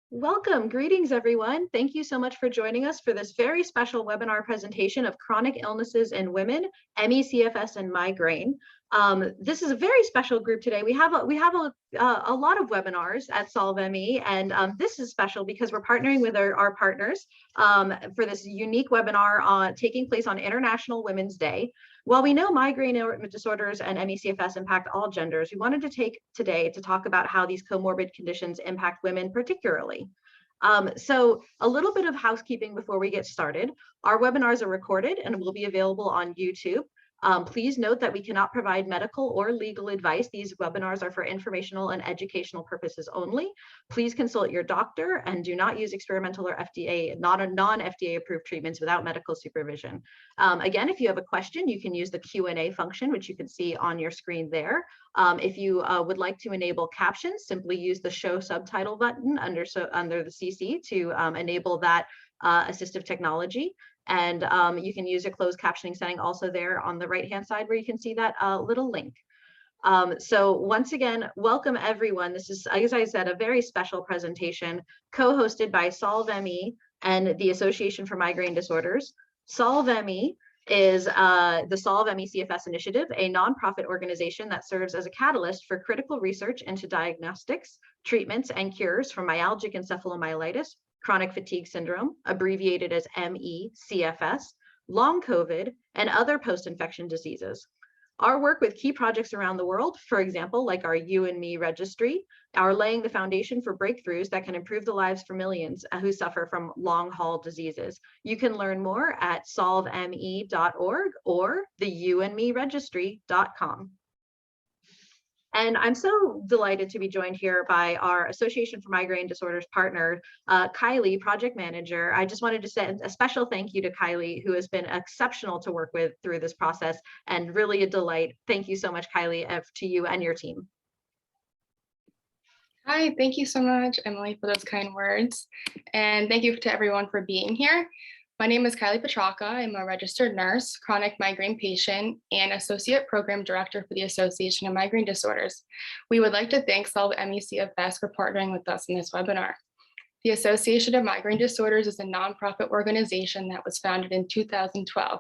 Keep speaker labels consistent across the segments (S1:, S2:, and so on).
S1: Welcome, greetings everyone. Thank you so much for joining us for this very special webinar presentation of chronic illnesses in women, ME, CFS, and migraine. This is a very special group today. We have a lot of webinars at Solve ME, and this is special because we're partnering with our partners for this unique webinar taking place on International Women's Day. While we know migraine disorders and ME/CFS impact all genders, we wanted to take today to talk about how these comorbid conditions impact women particularly. So a little bit of housekeeping before we get started. Our webinars are recorded and will be available on YouTube. Please note that we cannot provide medical or legal advice. These webinars are for informational and educational purposes only. Please consult your doctor and do not use experimental or non-FDA approved treatments without medical supervision. Again, if you have a question, you can use the Q&A function, which you can see on your screen there. If you would like to enable captions, simply use the show subtitle button under the CC to enable that assistive technology. And you can use a closed captioning setting also there on the right-hand side where you can see that little link. So once again, welcome everyone. This is, as I said, a very special presentation co-hosted by Solve ME and the Association for Migraine Disorders. Solve ME is the Solve ME CFS Initiative, a nonprofit organization that serves as a catalyst for critical research into diagnostics, treatments, and cures for myalgic encephalomyelitis, chronic fatigue syndrome, abbreviated as ME/CFS, long COVID, and other post-infection diseases. Our work with key projects around the world, for example, like our You and Me registry, are laying the foundation for breakthroughs that can improve the lives for millions who suffer from long-haul diseases. You can learn more at solveme.org or theyouandmeregistry.com. And I'm so delighted to be joined here by our Association for Migraine Disorders partner, Kylie, project manager. I just wanted to send a special thank you to Kylie, who has been exceptional to work with through this process and really a delight. Thank you so much, Kylie, to you and your team.
S2: Hi, thank you so much, Emily, for those kind words. And thank you to everyone for being here. My name is Kylie Petraka. I'm a registered nurse, chronic migraine patient, and associate program director for the Association of Migraine Disorders. We would like to thank Solve ME/CFS for partnering with us in this webinar. The Association of Migraine Disorders is a nonprofit organization that was founded in 2012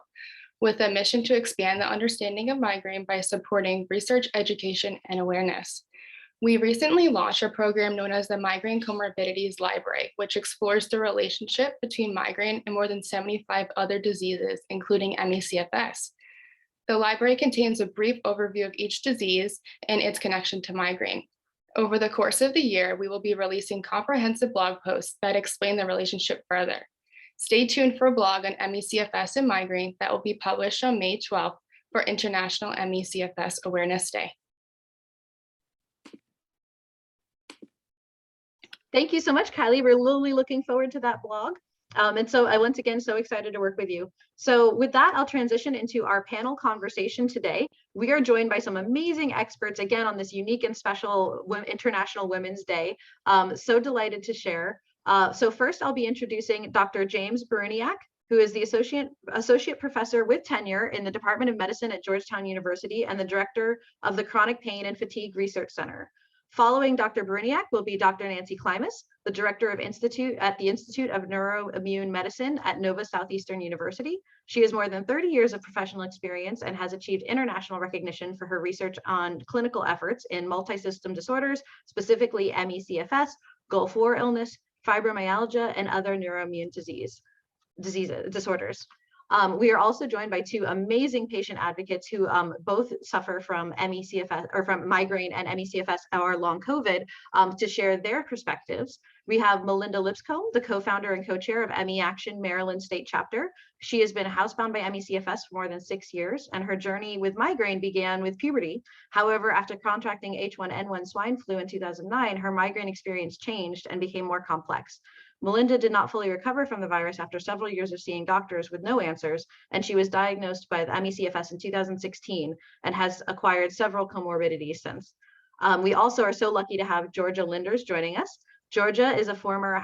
S2: with a mission to expand the understanding of migraine by supporting research, education, and awareness. We recently launched a program known as the Migraine Comorbidities Library, which explores the relationship between migraine and more than 75 other diseases, including ME/CFS. The library contains a brief overview of each disease and its connection to migraine. Over the course of the year, we will be releasing comprehensive blog posts that explain the relationship further. Stay tuned for a blog on ME/CFS and migraine that will be published on May 12th for International ME/CFS Awareness Day.
S1: Thank you so much, Kylie. We're really looking forward to that blog. And so I once again, so excited to work with you. So with that, I'll transition into our panel conversation today. We are joined by some amazing experts, again, on this unique and special International Women's Day. So delighted to share. So first, I'll be introducing Dr. James Baraniuk, who is the associate professor with tenure in the Department of Medicine at Georgetown University and the director of the Chronic Pain and Fatigue Research Center. Following Dr. Baraniuk will be Dr. Nancy Klimas, the director of the Institute of Neuro-Immune Medicine at Nova Southeastern University. She has more than 30 years of professional experience and has achieved international recognition for her research on clinical efforts in multi-system disorders, specifically ME/CFS, Gulf War illness, fibromyalgia, and other neuroimmune disorders. We are also joined by two amazing patient advocates who both suffer from ME/CFS or from migraine and ME/CFS or long COVID to share their perspectives. We have Melinda Lipscomb, the co-founder and co-chair of ME Action Maryland State Chapter. She has been housebound by ME/CFS for more than 6 years, and her journey with migraine began with puberty. However, after contracting H1N1 swine flu in 2009, her migraine experience changed and became more complex. Melinda did not fully recover from the virus after several years of seeing doctors with no answers, and she was diagnosed with ME/CFS in 2016 and has acquired several comorbidities since. We also are so lucky to have Georgia Linders joining us. Georgia is a former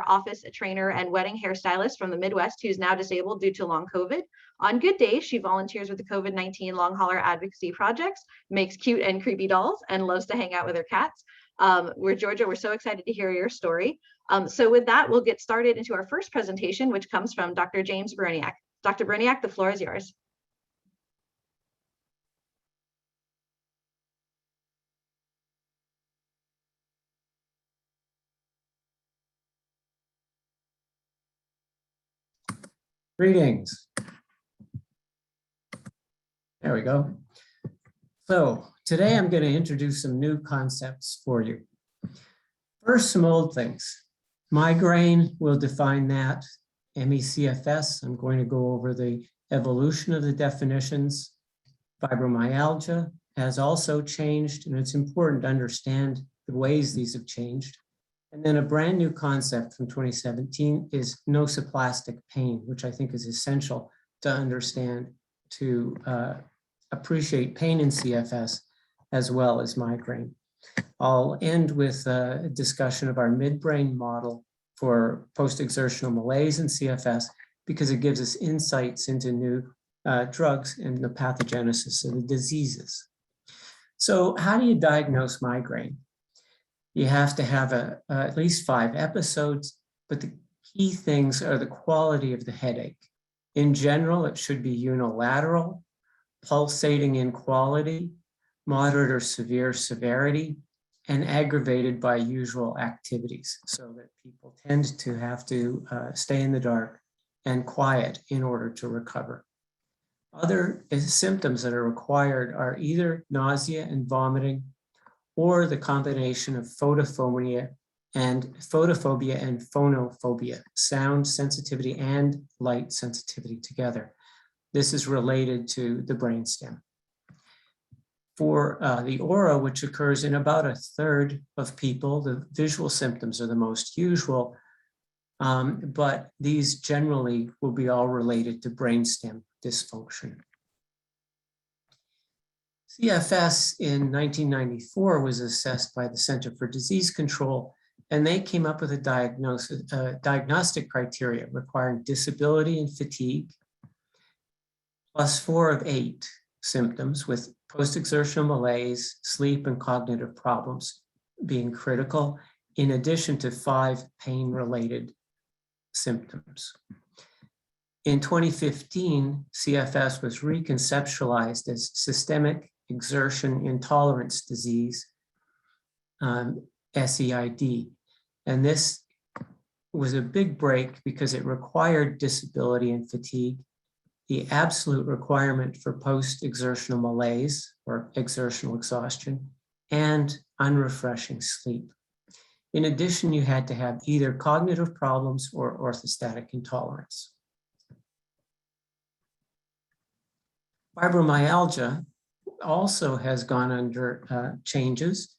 S1: office trainer and wedding hairstylist from the Midwest who's now disabled due to long COVID. On good days, she volunteers with the COVID-19 long hauler advocacy projects, makes cute and creepy dolls, and loves to hang out with her cats. We're Georgia, we're so excited to hear your story. So with that, we'll get started into our first presentation, which comes from Dr. James Baraniuk. Dr. Baraniuk, the floor is yours.
S3: Greetings. There we go. So today I'm going to introduce some new concepts for you. First, some old things. Migraine, we'll define that. ME/CFS, I'm going to go over the evolution of the definitions. Fibromyalgia has also changed, and it's important to understand the ways these have changed. And then a brand new concept from 2017 is nociplastic pain, which I think is essential to understand to appreciate pain in CFS as well as migraine. I'll end with a discussion of our midbrain model for post-exertional malaise in CFS because it gives us insights into new drugs and the pathogenesis of the diseases. So how do you diagnose migraine? You have to have at least 5 episodes, but the key things are the quality of the headache. In general, it should be unilateral, pulsating in quality, moderate or severe severity, and aggravated by usual activities, so that people tend to have to stay in the dark and quiet in order to recover. Other symptoms that are required are either nausea and vomiting, or the combination of photophobia and phonophobia, sound sensitivity and light sensitivity together. This is related to the brainstem. For the aura, which occurs in about 1/3 of people, the visual symptoms are the most usual, but these generally will be all related to brainstem dysfunction. CFS in 1994 was assessed by the Center for Disease Control, and they came up with a diagnostic criteria requiring disability and fatigue, +4 of 8 symptoms with post-exertional malaise, sleep, and cognitive problems being critical, in addition to 5 pain-related symptoms. In 2015, CFS was reconceptualized as systemic exertion intolerance disease, SEID. And this was a big break because it required disability and fatigue, the absolute requirement for post-exertional malaise or exertional exhaustion, and unrefreshing sleep. In addition, you had to have either cognitive problems or orthostatic intolerance. Fibromyalgia also has gone under changes.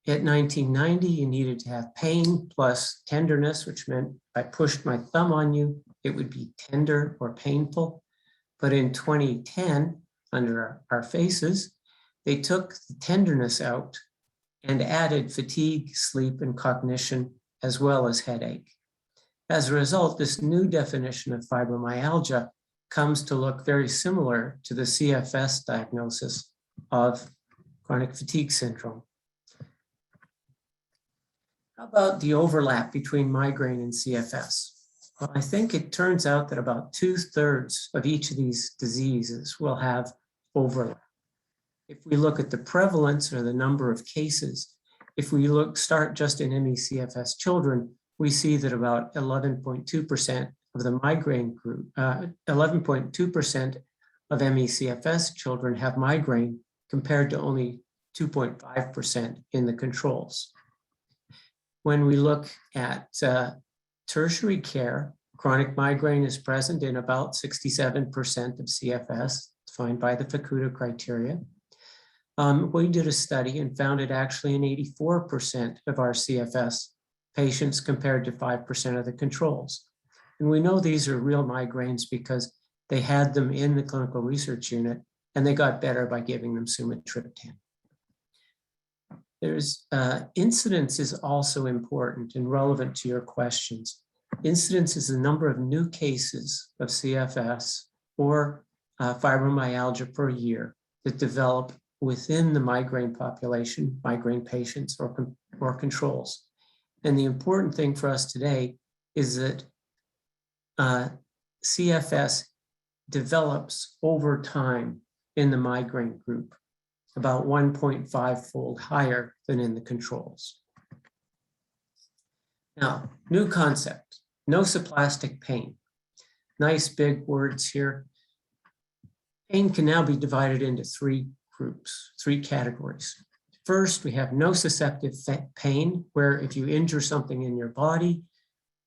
S3: At 1990, you needed to have pain plus tenderness, which meant if I pushed my thumb on you, it would be tender or painful. But in 2010, under our faces, they took the tenderness out and added fatigue, sleep, and cognition, as well as headache. As a result, this new definition of fibromyalgia comes to look very similar to the CFS diagnosis of chronic fatigue syndrome. How about the overlap between migraine and CFS? Well, I think it turns out that about 2/3 of each of these diseases will have overlap. If we look at the prevalence or the number of cases, if we start just in ME/CFS children, we see that about 11.2% of the migraine group, 11.2% of ME/CFS children have migraine compared to only 2.5% in the controls. When we look at tertiary care, chronic migraine is present in about 67% of CFS, defined by the Fukuda criteria. We did a study and found it actually in 84% of our CFS patients compared to 5% of the controls. And we know these are real migraines because they had them in the clinical research unit and they got better by giving them sumatriptan. There's incidence is also important and relevant to your questions. Incidence is the number of new cases of CFS or fibromyalgia per year that develop within the migraine population, migraine patients, or or controls. And the important thing for us today is that CFS develops over time in the migraine group, about 1.5-fold higher than in the controls. Now, new concept, nociplastic pain. Nice big words here. Pain can now be divided into three groups, three categories. First, we have nociceptive pain, where if you injure something in your body,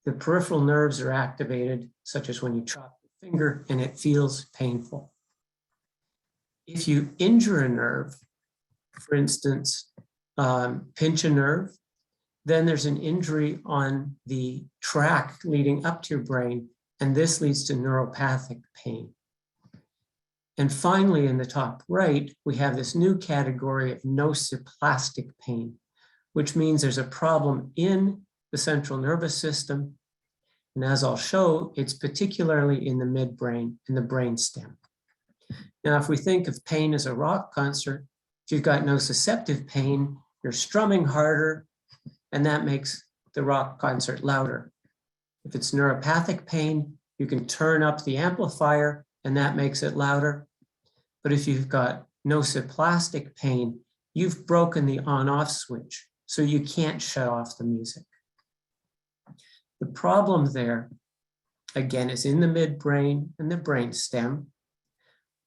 S3: the peripheral nerves are activated, such as when you chop your finger and it feels painful. If you injure a nerve, for instance, pinch a nerve, then there's an injury on the track leading up to your brain, and this leads to neuropathic pain. And finally, in the top right, we have this new category of nociplastic pain, which means there's a problem in the central nervous system. And as I'll show, it's particularly in the midbrain, in the brainstem. Now, if we think of pain as a rock concert, if you've got nociceptive pain, you're strumming harder, and that makes the rock concert louder. If it's neuropathic pain, you can turn up the amplifier, and that makes it louder. But if you've got nociplastic pain, you've broken the on-off switch, so you can't shut off the music. The problem there, again, is in the midbrain and the brainstem,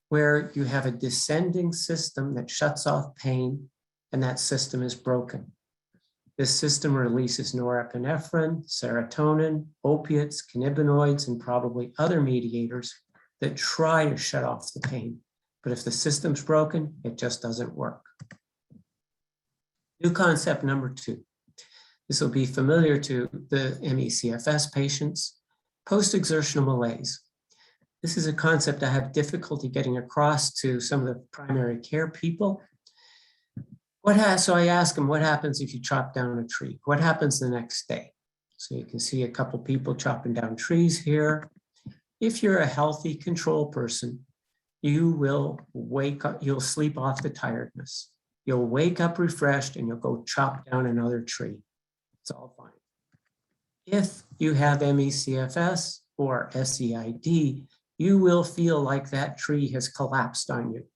S3: where you have a descending system that shuts off pain, and that system is broken. This system releases norepinephrine, serotonin, opiates, cannabinoids, and probably other mediators that try to shut off the pain. But if the system's broken, it just doesn't work. New concept number 2. This will be familiar to the ME/CFS patients, post-exertional malaise. This is a concept I have difficulty getting across to some of the primary care people. So I ask them, what happens if you chop down a tree? What happens the next day? So you can see a couple people chopping down trees here. If you're a healthy control person, you will wake up, you'll sleep off the tiredness. You'll wake up refreshed and you'll go chop down another tree. It's all fine. If you have ME/CFS or SEID, you will feel like that tree has collapsed on you.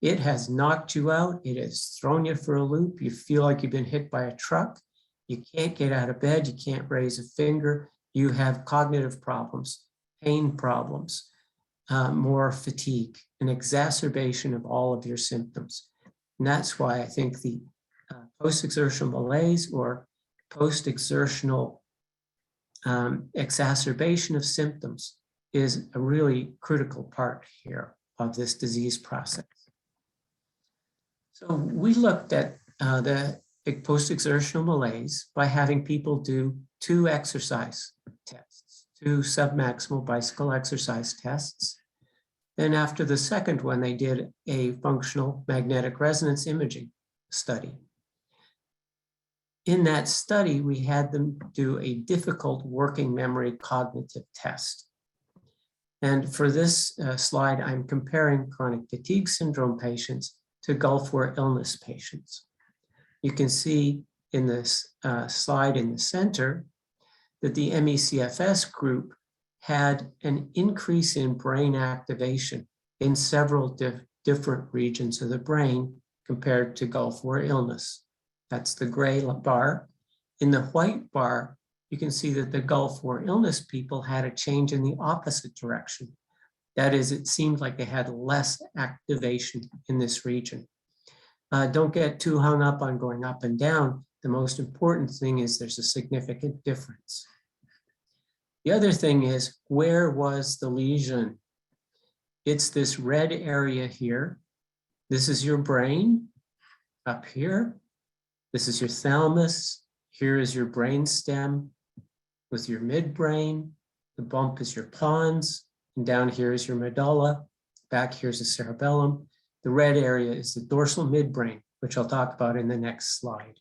S3: It has knocked you out. It has thrown you for a loop. You feel like you've been hit by a truck. You can't get out of bed. You can't raise a finger. You have cognitive problems, pain problems, more fatigue, an exacerbation of all of your symptoms. And that's why I think the post-exertional malaise or post-exertional exacerbation of symptoms is a really critical part here of this disease process. So we looked at the post-exertional malaise by having people do 2 exercise tests, 2 submaximal bicycle exercise tests. Then after the second one, they did a functional magnetic resonance imaging study. In that study, we had them do a difficult working memory cognitive test. And for this slide, I'm comparing chronic fatigue syndrome patients to Gulf War illness patients. You can see in this slide in the center that the ME/CFS group had an increase in brain activation in several different regions of the brain compared to Gulf War illness. That's the gray bar. In the white bar, you can see that the Gulf War illness people had a change in the opposite direction. That is, it seemed like they had less activation in this region. Don't get too hung up on going up and down. The most important thing is there's a significant difference. The other thing is, where was the lesion? It's this red area here. This is your brain up here. This is your thalamus. Here is your brainstem with your midbrain. The bump is your pons. And down here is your medulla. Back here is the cerebellum. The red area is the dorsal midbrain, which I'll talk about in the next slide.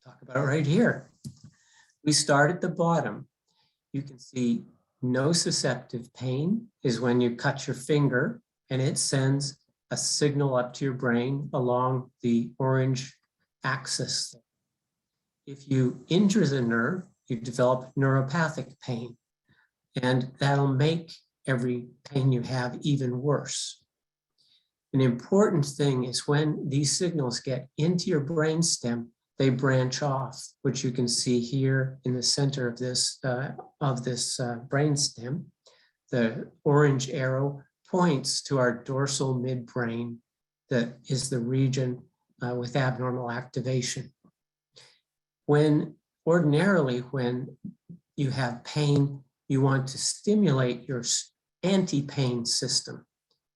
S3: Talk about it right here. We start at the bottom. You can see nociceptive pain is when you cut your finger and it sends a signal up to your brain along the orange access them. If you injure the nerve, you develop neuropathic pain, and that'll make every pain you have even worse. An important thing is when these signals get into your brainstem, they branch off, which you can see here in the center of this brainstem. The orange arrow points to our dorsal midbrain, that is the region with abnormal activation. Ordinarily, when you have pain, you want to stimulate your anti-pain system.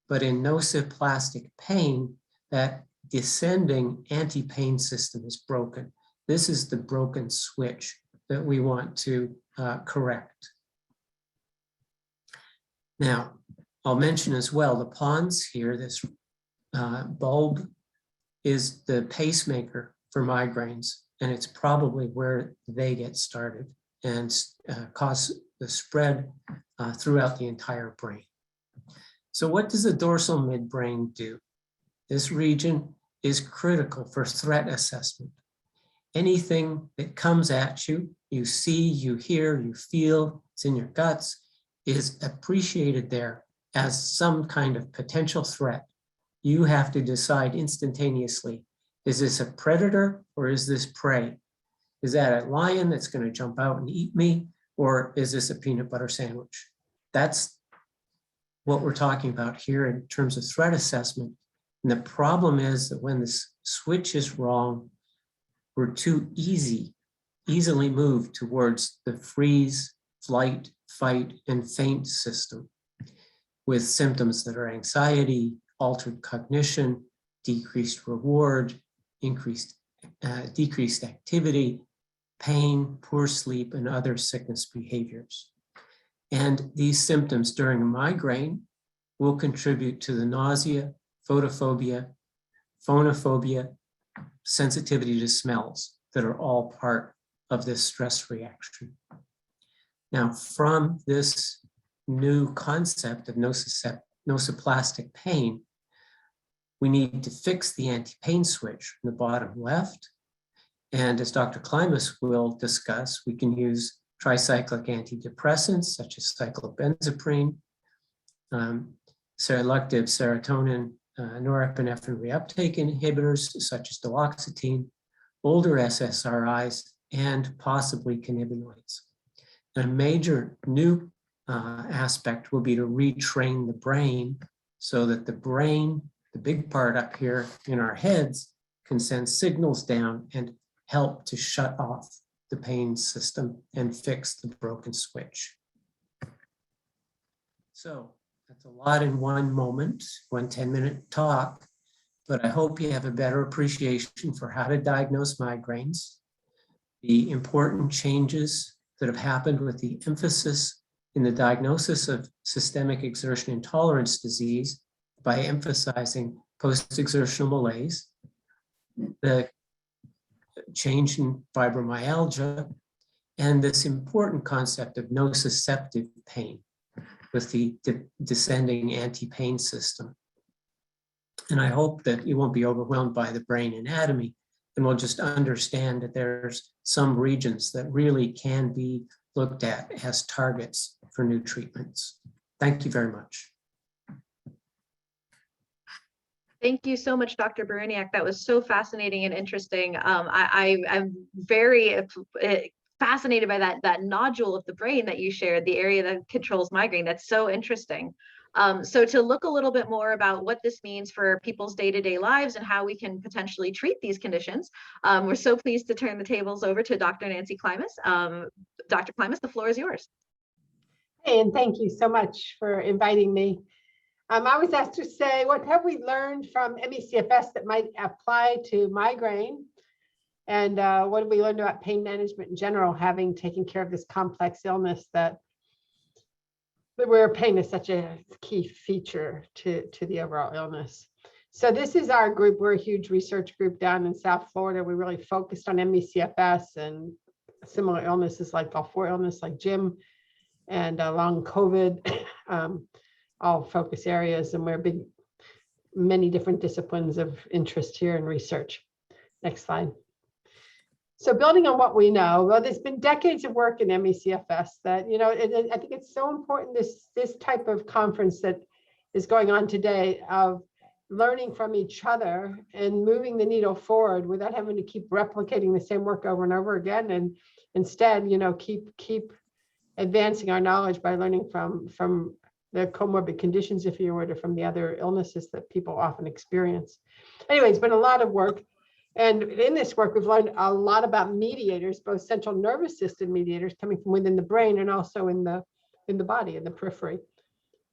S3: But in nociplastic pain, that descending anti-pain system is broken. This is the broken switch that we want to correct. Now, I'll mention as well, the pons here, this bulb is the pacemaker for migraines, and it's probably where they get started and cause the spread throughout the entire brain. So what does the dorsal midbrain do? This region is critical for threat assessment. Anything that comes at you, you see, you hear, you feel, it's in your guts, is appreciated there as some kind of potential threat. You have to decide instantaneously, is this a predator or is this prey? Is that a lion that's going to jump out and eat me, or is this a peanut butter sandwich? That's what we're talking about here in terms of threat assessment. And the problem is that when this switch is wrong, we're too easily moved towards the freeze, flight, fight, and faint system with symptoms that are anxiety, altered cognition, decreased reward, decreased activity, pain, poor sleep, and other sickness behaviors. And these symptoms during a migraine will contribute to the nausea, photophobia, phonophobia, sensitivity to smells that are all part of this stress reaction. Now, from this new concept of nociplastic pain, we need to fix the anti-pain switch in the bottom left. And as Dr. Klimas will discuss, we can use tricyclic antidepressants such as cyclobenzaprine, selective serotonin, norepinephrine reuptake inhibitors such as duloxetine, older SSRIs, and possibly cannabinoids. A major new aspect will be to retrain the brain so that the brain, the big part up here in our heads, can send signals down and help to shut off the pain system and fix the broken switch. So that's a lot in one moment, one 10-minute talk, but I hope you have a better appreciation for how to diagnose migraines, the important changes that have happened with the emphasis in the diagnosis of systemic exertion intolerance disease by emphasizing post-exertional malaise, the change in fibromyalgia, and this important concept of nociceptive pain with the descending anti-pain system. And I hope that you won't be overwhelmed by the brain anatomy, and we'll just understand that there's some regions that really can be looked at as targets for new treatments. Thank you very much.
S1: Thank you so much, Dr. Baraniuk. That was so fascinating and interesting. I'm very fascinated by that nodule of the brain that you shared, the area that controls migraine. That's so interesting. So to look a little bit more about what this means for people's day-to-day lives and how we can potentially treat these conditions, we're so pleased to turn the tables over to Dr. Nancy Klimas. Dr. Klimas, the floor is yours.
S4: Hey, and thank you so much for inviting me. I was asked to say, what have we learned from ME/CFS that might apply to migraine? And what have we learned about pain management in general, having taken care of this complex illness where pain is such a key feature to the overall illness. So this is our group. We're a huge research group down in South Florida. We really focused on ME/CFS and similar illnesses like Gulf War illness like Jim and long COVID, all focus areas. And we're many different disciplines of interest here in research. Next slide. So building on what we know, well, there's been decades of work in ME/CFS that, you know, I think it's so important, this type of conference that is going on today, of learning from each other and moving the needle forward without having to keep replicating the same work over and over again, and instead, you know, keep advancing our knowledge by learning from the comorbid conditions, if you would, or from the other illnesses that people often experience. Anyway, it's been a lot of work. And in this work, we've learned a lot about mediators, both central nervous system mediators coming from within the brain and also in the body, in the periphery.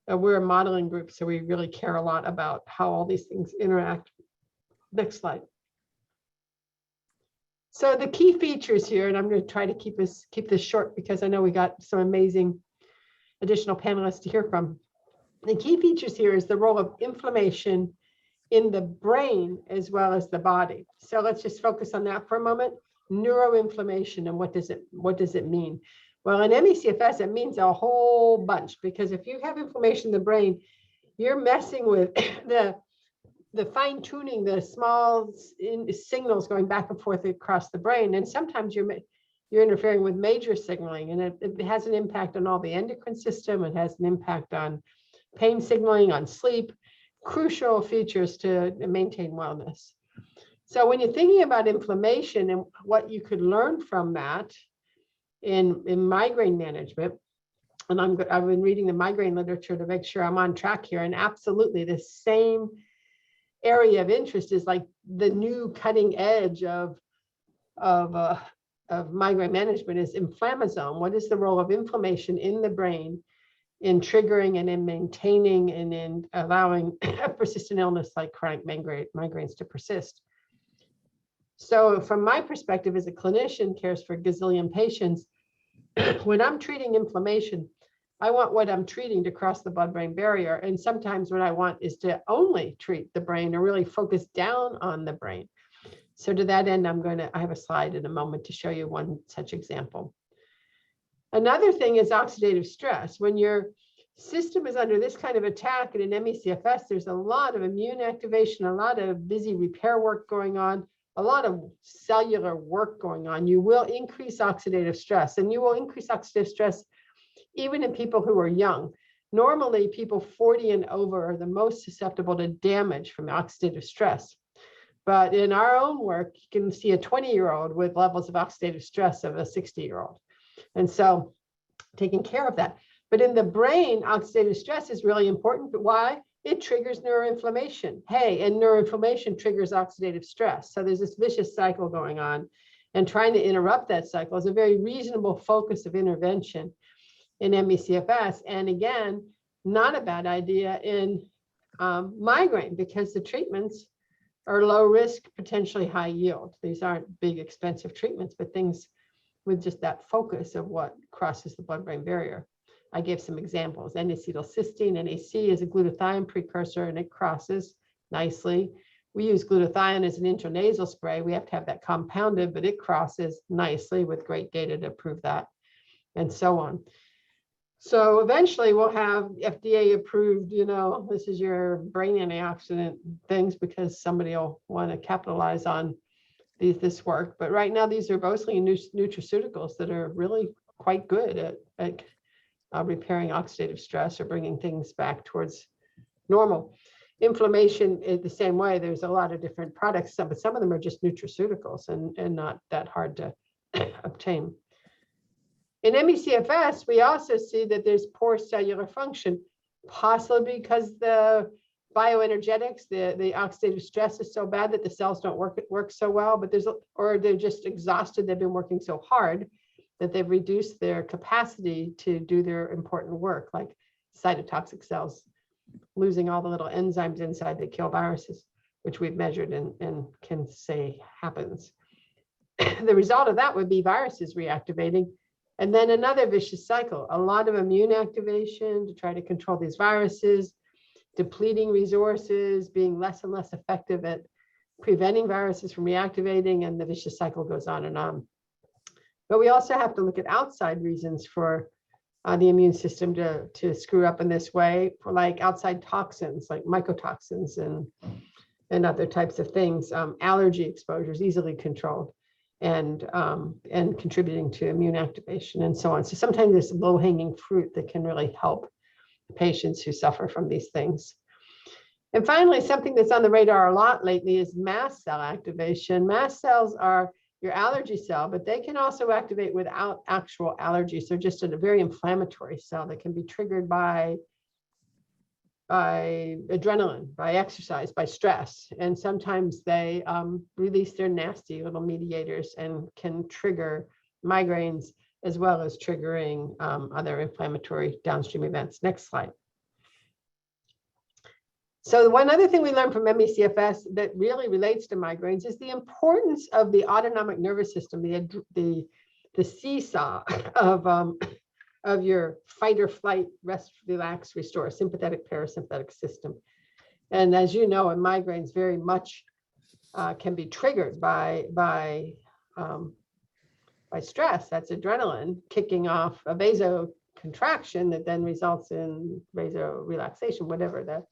S4: We're a modeling group, so we really care a lot about how all these things interact. Next slide. So the key features here, and I'm going to try to keep this short because I know we got some amazing additional panelists to hear from. The key features here is the role of inflammation in the brain as well as the body. So let's just focus on that for a moment. Neuroinflammation, and what does it mean? Well, in ME/CFS, it means a whole bunch, because if you have inflammation in the brain, you're messing with the fine tuning, the small signals going back and forth across the brain. And sometimes you're interfering with major signaling, and it has an impact on all the endocrine system. It has an impact on pain signaling, on sleep. Crucial features to maintain wellness. So when you're thinking about inflammation and what you could learn from that in migraine management, and I've been reading the migraine literature to make sure I'm on track here, and absolutely the same area of interest is like the new cutting edge of migraine management is inflammasome. What is the role of inflammation in the brain in triggering and in maintaining and in allowing a persistent illness like chronic migraines to persist? So from my perspective as a clinician, cares for a gazillion patients, when I'm treating inflammation, I want what I'm treating to cross the blood-brain barrier. And sometimes what I want is to only treat the brain or really focus down on the brain. So to that end, I have a slide in a moment to show you one such example. Another thing is oxidative stress. When your system is under this kind of attack in an ME/CFS, there's a lot of immune activation, a lot of busy repair work going on, a lot of cellular work going on. You will increase oxidative stress, and you will increase oxidative stress even in people who are young. Normally, people 40 and over are the most susceptible to damage from oxidative stress. But in our own work, you can see a 20-year-old with levels of oxidative stress of a 60-year-old. And so taking care of that. But in the brain, oxidative stress is really important. But why? It triggers neuroinflammation. Hey, and neuroinflammation triggers oxidative stress. So there's this vicious cycle going on. And trying to interrupt that cycle is a very reasonable focus of intervention in ME/CFS. And again, not a bad idea in migraine, because the treatments are low risk, potentially high yield. These aren't big, expensive treatments, but things with just that focus of what crosses the blood-brain barrier. I gave some examples. N-acetylcysteine, NAC, is a glutathione precursor, and it crosses nicely. We use glutathione as an intranasal spray. We have to have that compounded, but it crosses nicely with great data to prove that, and so on. So eventually we'll have FDA approved, you know, this is your brain antioxidant things, because somebody will want to capitalize on this work. But right now, these are mostly nutraceuticals that are really quite good at repairing oxidative stress or bringing things back towards normal. Inflammation is the same way. There's a lot of different products, but some of them are just nutraceuticals and not that hard to obtain. In ME/CFS, we also see that there's poor cellular function, possibly because the bioenergetics, the oxidative stress is so bad that the cells don't work so well, but or they're just exhausted. They've been working so hard that they've reduced their capacity to do their important work, like cytotoxic cells, losing all the little enzymes inside that kill viruses, which we've measured and can say happens. The result of that would be viruses reactivating, and then another vicious cycle, a lot of immune activation to try to control these viruses, depleting resources, being less and less effective at preventing viruses from reactivating, and the vicious cycle goes on and on. But we also have to look at outside reasons for the immune system to screw up in this way, for like outside toxins, like mycotoxins and and other types of things. Allergy exposure is easily controlled and contributing to immune activation and so on. So sometimes there's low-hanging fruit that can really help patients who suffer from these things. And finally, something that's on the radar a lot lately is mast cell activation. Mast cells are your allergy cell, but they can also activate without actual allergies. They're just a very inflammatory cell that can be triggered by adrenaline, by exercise, by stress. And sometimes they release their nasty little mediators and can trigger migraines, as well as triggering other inflammatory downstream events. Next slide. So one other thing we learned from ME/CFS that really relates to migraines is the importance of the autonomic nervous system, the seesaw of your fight or flight, rest, relax, restore, sympathetic, parasympathetic system. And as you know, migraines very much can be triggered by stress. That's adrenaline kicking off a vasocontraction that then results in vasorelaxation, whatever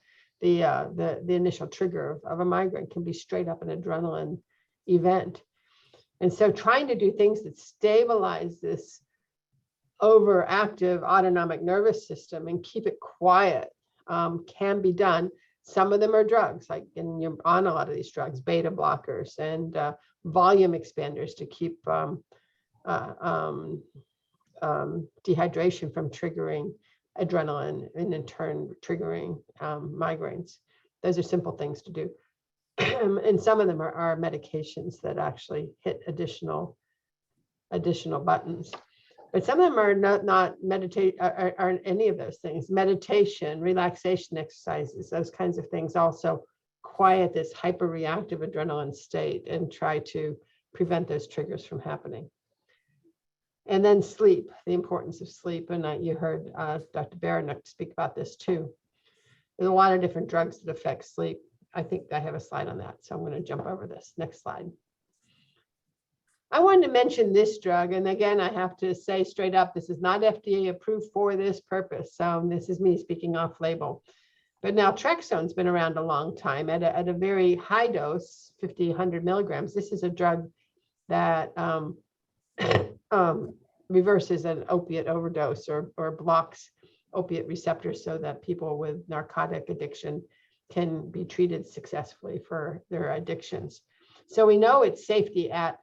S4: the initial trigger of a migraine can be straight up an adrenaline event. And so trying to do things that stabilize this overactive autonomic nervous system and keep it quiet can be done. Some of them are drugs, like, and you're on a lot of these drugs, beta blockers and volume expanders to keep dehydration from triggering adrenaline and in turn triggering migraines. Those are simple things to do. And some of them are medications that actually hit additional buttons. But some of them are not meditate are any of those things. Meditation, relaxation exercises, those kinds of things also quiet this hyperreactive adrenaline state and try to prevent those triggers from happening. And then sleep, the importance of sleep. And you heard Dr. Baraniuk speak about this too. There's a lot of different drugs that affect sleep. I think I have a slide on that, so I'm going to jump over this. Next slide. I wanted to mention this drug, and again, I have to say straight up, this is not FDA approved for this purpose. So this is me speaking off label. But naltrexone's been around a long time at a very high dose, 50, 100 milligrams. This is a drug that reverses an opiate overdose or blocks opiate receptors so that people with narcotic addiction can be treated successfully for their addictions. So we know its safety at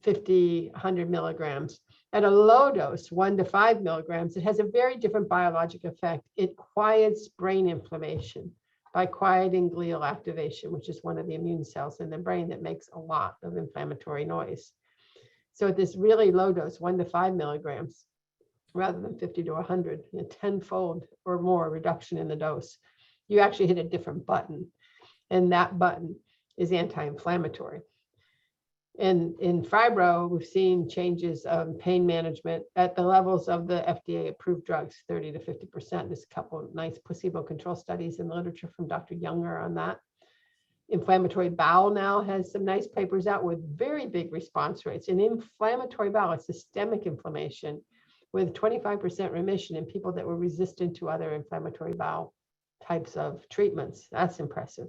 S4: 50, 100 milligrams. At a low dose, 1 to 5 milligrams, it has a very different biologic effect. It quiets brain inflammation by quieting glial activation, which is one of the immune cells in the brain that makes a lot of inflammatory noise. So at this really low dose, 1 to 5 milligrams, rather than 50 to 100, a 10-fold or more reduction in the dose, you actually hit a different button. And that button is anti-inflammatory. And in fibro, we've seen changes of pain management at the levels of the FDA approved drugs, 30 to 50%. There's a couple of nice placebo control studies in the literature from Dr. Younger on that. Inflammatory bowel now has some nice papers out with very big response rates. In inflammatory bowel, it's systemic inflammation with 25% remission in people that were resistant to other inflammatory bowel types of treatments. That's impressive.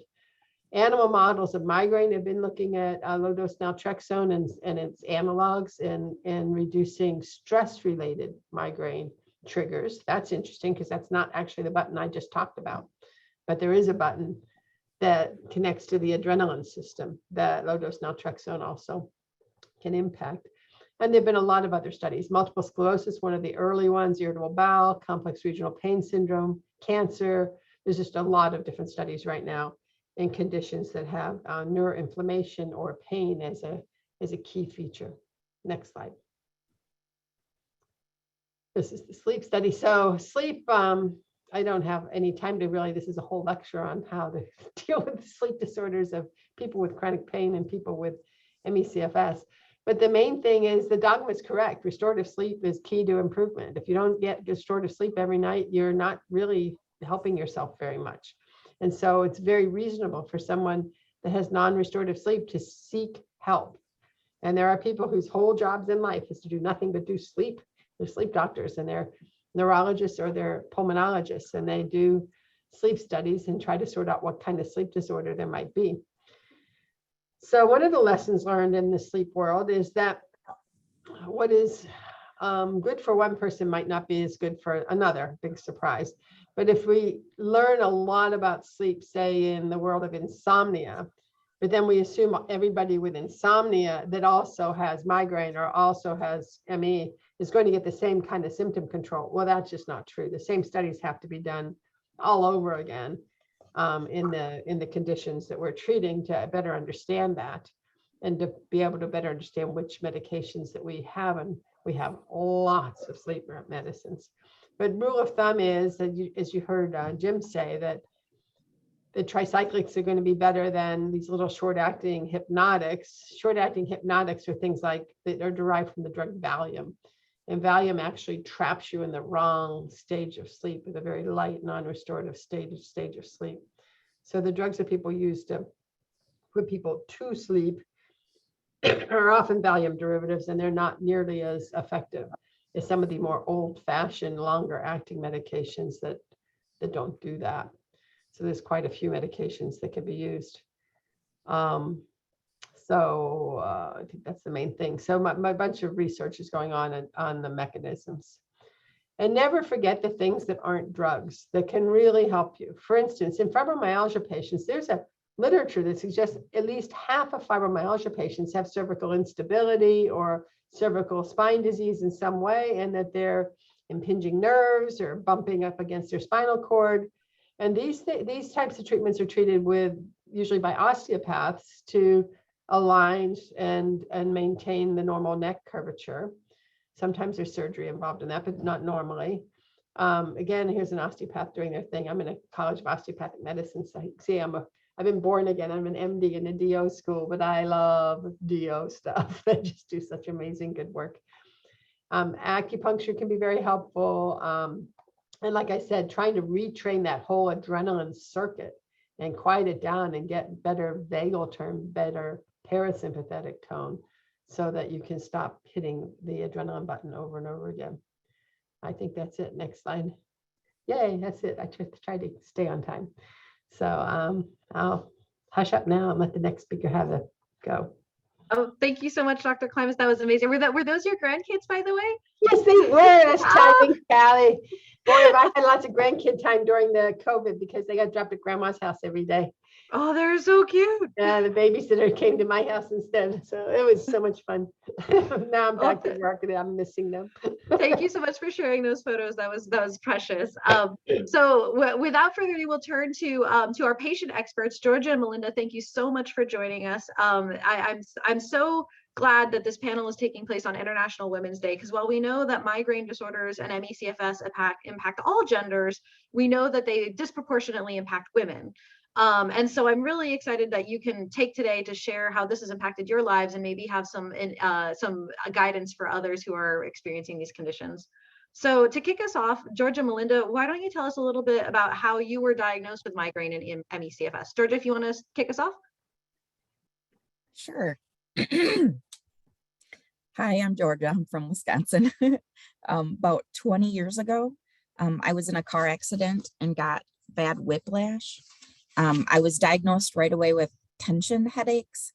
S4: Animal models of migraine have been looking at low-dose naltrexone and its analogs in reducing stress-related migraine triggers. That's interesting because that's not actually the button I just talked about, but there is a button that connects to the adrenaline system that low-dose naltrexone also can impact. And there have been a lot of other studies. Multiple sclerosis, one of the early ones, irritable bowel, complex regional pain syndrome, cancer. There's just a lot of different studies right now in conditions that have neuroinflammation or pain as a key feature. Next slide. This is the sleep study. So sleep, I don't have any time to really, this is a whole lecture on how to deal with the sleep disorders of people with chronic pain and people with ME/CFS. But the main thing is the dogma is correct. Restorative sleep is key to improvement. If you don't get restorative sleep every night, you're not really helping yourself very much. And so it's very reasonable for someone that has non-restorative sleep to seek help. And there are people whose whole jobs in life is to do nothing but do sleep. They're sleep doctors and they're neurologists or they're pulmonologists, and they do sleep studies and try to sort out what kind of sleep disorder there might be. So one of the lessons learned in the sleep world is that what is good for one person might not be as good for another. Big surprise. But if we learn a lot about sleep, say in the world of insomnia, but then we assume everybody with insomnia that also has migraine or also has ME is going to get the same kind of symptom control. Well, that's just not true. The same studies have to be done all over again in the conditions that we're treating to better understand that and to be able to better understand which medications that we have. And we have lots of sleep medicines. But rule of thumb is that, as you heard Jim say, that the tricyclics are going to be better than these little short-acting hypnotics. Short-acting hypnotics are things like that are derived from the drug Valium. And Valium actually traps you in the wrong stage of sleep, with a very light, non-restorative stage of sleep. So the drugs that people use to put people to sleep are often Valium derivatives, and they're not nearly as effective as some of the more old-fashioned, longer-acting medications that don't do that. So there's quite a few medications that can be used. I think that's the main thing. So my bunch of research is going on the mechanisms. And never forget the things that aren't drugs that can really help you. For instance, in fibromyalgia patients, there's a literature that suggests at least half of fibromyalgia patients have cervical instability or cervical spine disease in some way, and that they're impinging nerves or bumping up against their spinal cord. And these types of treatments are treated with usually by osteopaths to align and maintain the normal neck curvature. Sometimes there's surgery involved in that, but not normally. Again, here's an osteopath doing their thing. I'm in a college of osteopathic medicine, so you see I've been born again. I'm an MD in a DO school, but I love DO stuff. They just do such amazing good work. Acupuncture can be very helpful. And like I said, trying to retrain that whole adrenaline circuit and quiet it down and get better vagal tone, better parasympathetic tone, so that you can stop hitting the adrenaline button over and over again. I think that's it. Next slide. Yay, that's it. I tried to stay on time. So I'll hush up now and let the next speaker have a go.
S1: Oh, thank you so much, Dr. Klimas. That was amazing. Were those your grandkids, by the way?
S4: Yes, they were. That's timing, Callie. Boy, I had lots of grandkid time during the COVID because they got dropped at grandma's house every day.
S1: Oh, they're so cute.
S4: Yeah, the babysitter came to my house instead. So it was so much fun. Now I'm back to work and I'm missing them.
S1: Thank you so much for sharing those photos. That was precious. So without further ado, we'll turn to our patient experts, Georgia and Melinda. Thank you so much for joining us. I'm so glad that this panel is taking place on International Women's Day, because while we know that migraine disorders and ME/CFS impact all genders, we know that they disproportionately impact women. And so I'm really excited that you can take today to share how this has impacted your lives and maybe have some guidance for others who are experiencing these conditions. So to kick us off, Georgia, Melinda, why don't you tell us a little bit about how you were diagnosed with migraine and ME/CFS? Georgia, if you want to kick us off.
S5: Sure. Hi, I'm Georgia. I'm from Wisconsin. About 20 years ago, I was in a car accident and got bad whiplash. I was diagnosed right away with tension headaches,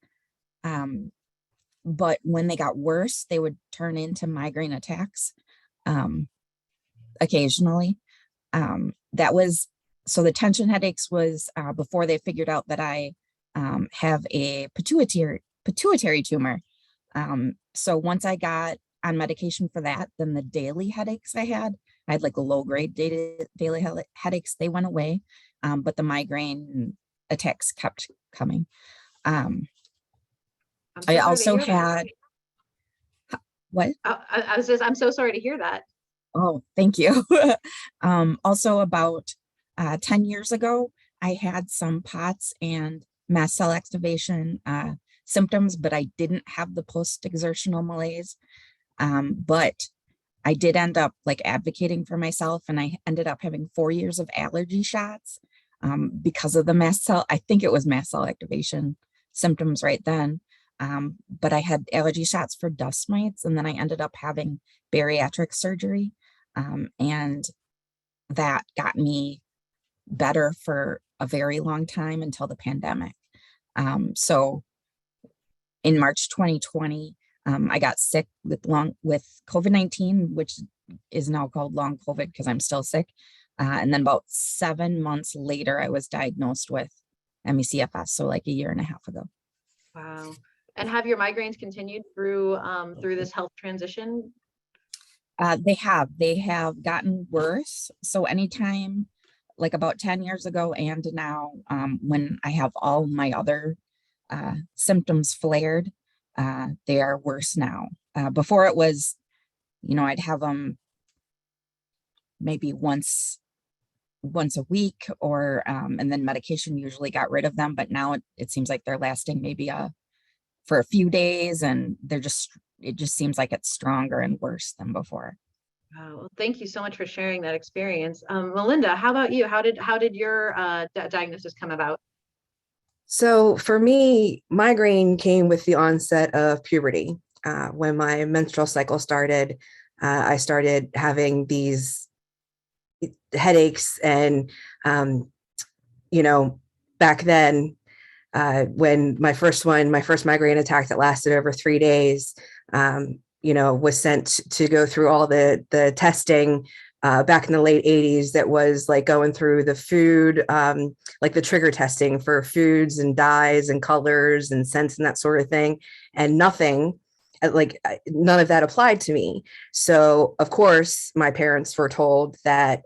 S5: but when they got worse, they would turn into migraine attacks occasionally. So the tension headaches was before they figured out that I have a pituitary tumor. So once I got on medication for that, then the daily headaches I had like a low-grade daily headaches, they went away. But the migraine attacks kept coming. I also had, what?
S1: I'm so sorry to hear that.
S5: Oh, thank you. Also about 10 years ago, I had some POTS and mast cell activation symptoms, but I didn't have the post-exertional malaise. But I did end up advocating for myself, and I ended up having 4 years of allergy shots because of the mast cell. I think it was mast cell activation symptoms right then. But I had allergy shots for dust mites, and then I ended up having bariatric surgery. And that got me better for a very long time until the pandemic. So in March 2020, I got sick with COVID-19, which is now called long COVID because I'm still sick. And then about 7 months later, I was diagnosed with ME/CFS, so like a year and a half ago.
S1: Wow. And have your migraines continued through this health transition?
S5: They have gotten worse. So anytime, like about 10 years ago and now, when I have all my other symptoms flared, they are worse now. Before it was, I'd have them maybe once a week, or and then medication usually got rid of them. But now it seems like they're lasting maybe for a few days, and it just seems like it's stronger and worse than before.
S1: Wow. Well, thank you so much for sharing that experience. Melinda, how about you? How did your diagnosis come about?
S6: So for me, migraine came with the onset of puberty. When my menstrual cycle started, I started having these headaches, and back then, when my first migraine attack that lasted over 3 days, was sent to go through all the testing back in the late 80s. That was like going through the food, like the trigger testing for foods and dyes and colors and scents and that sort of thing. And none of that applied to me. So of course, my parents were told that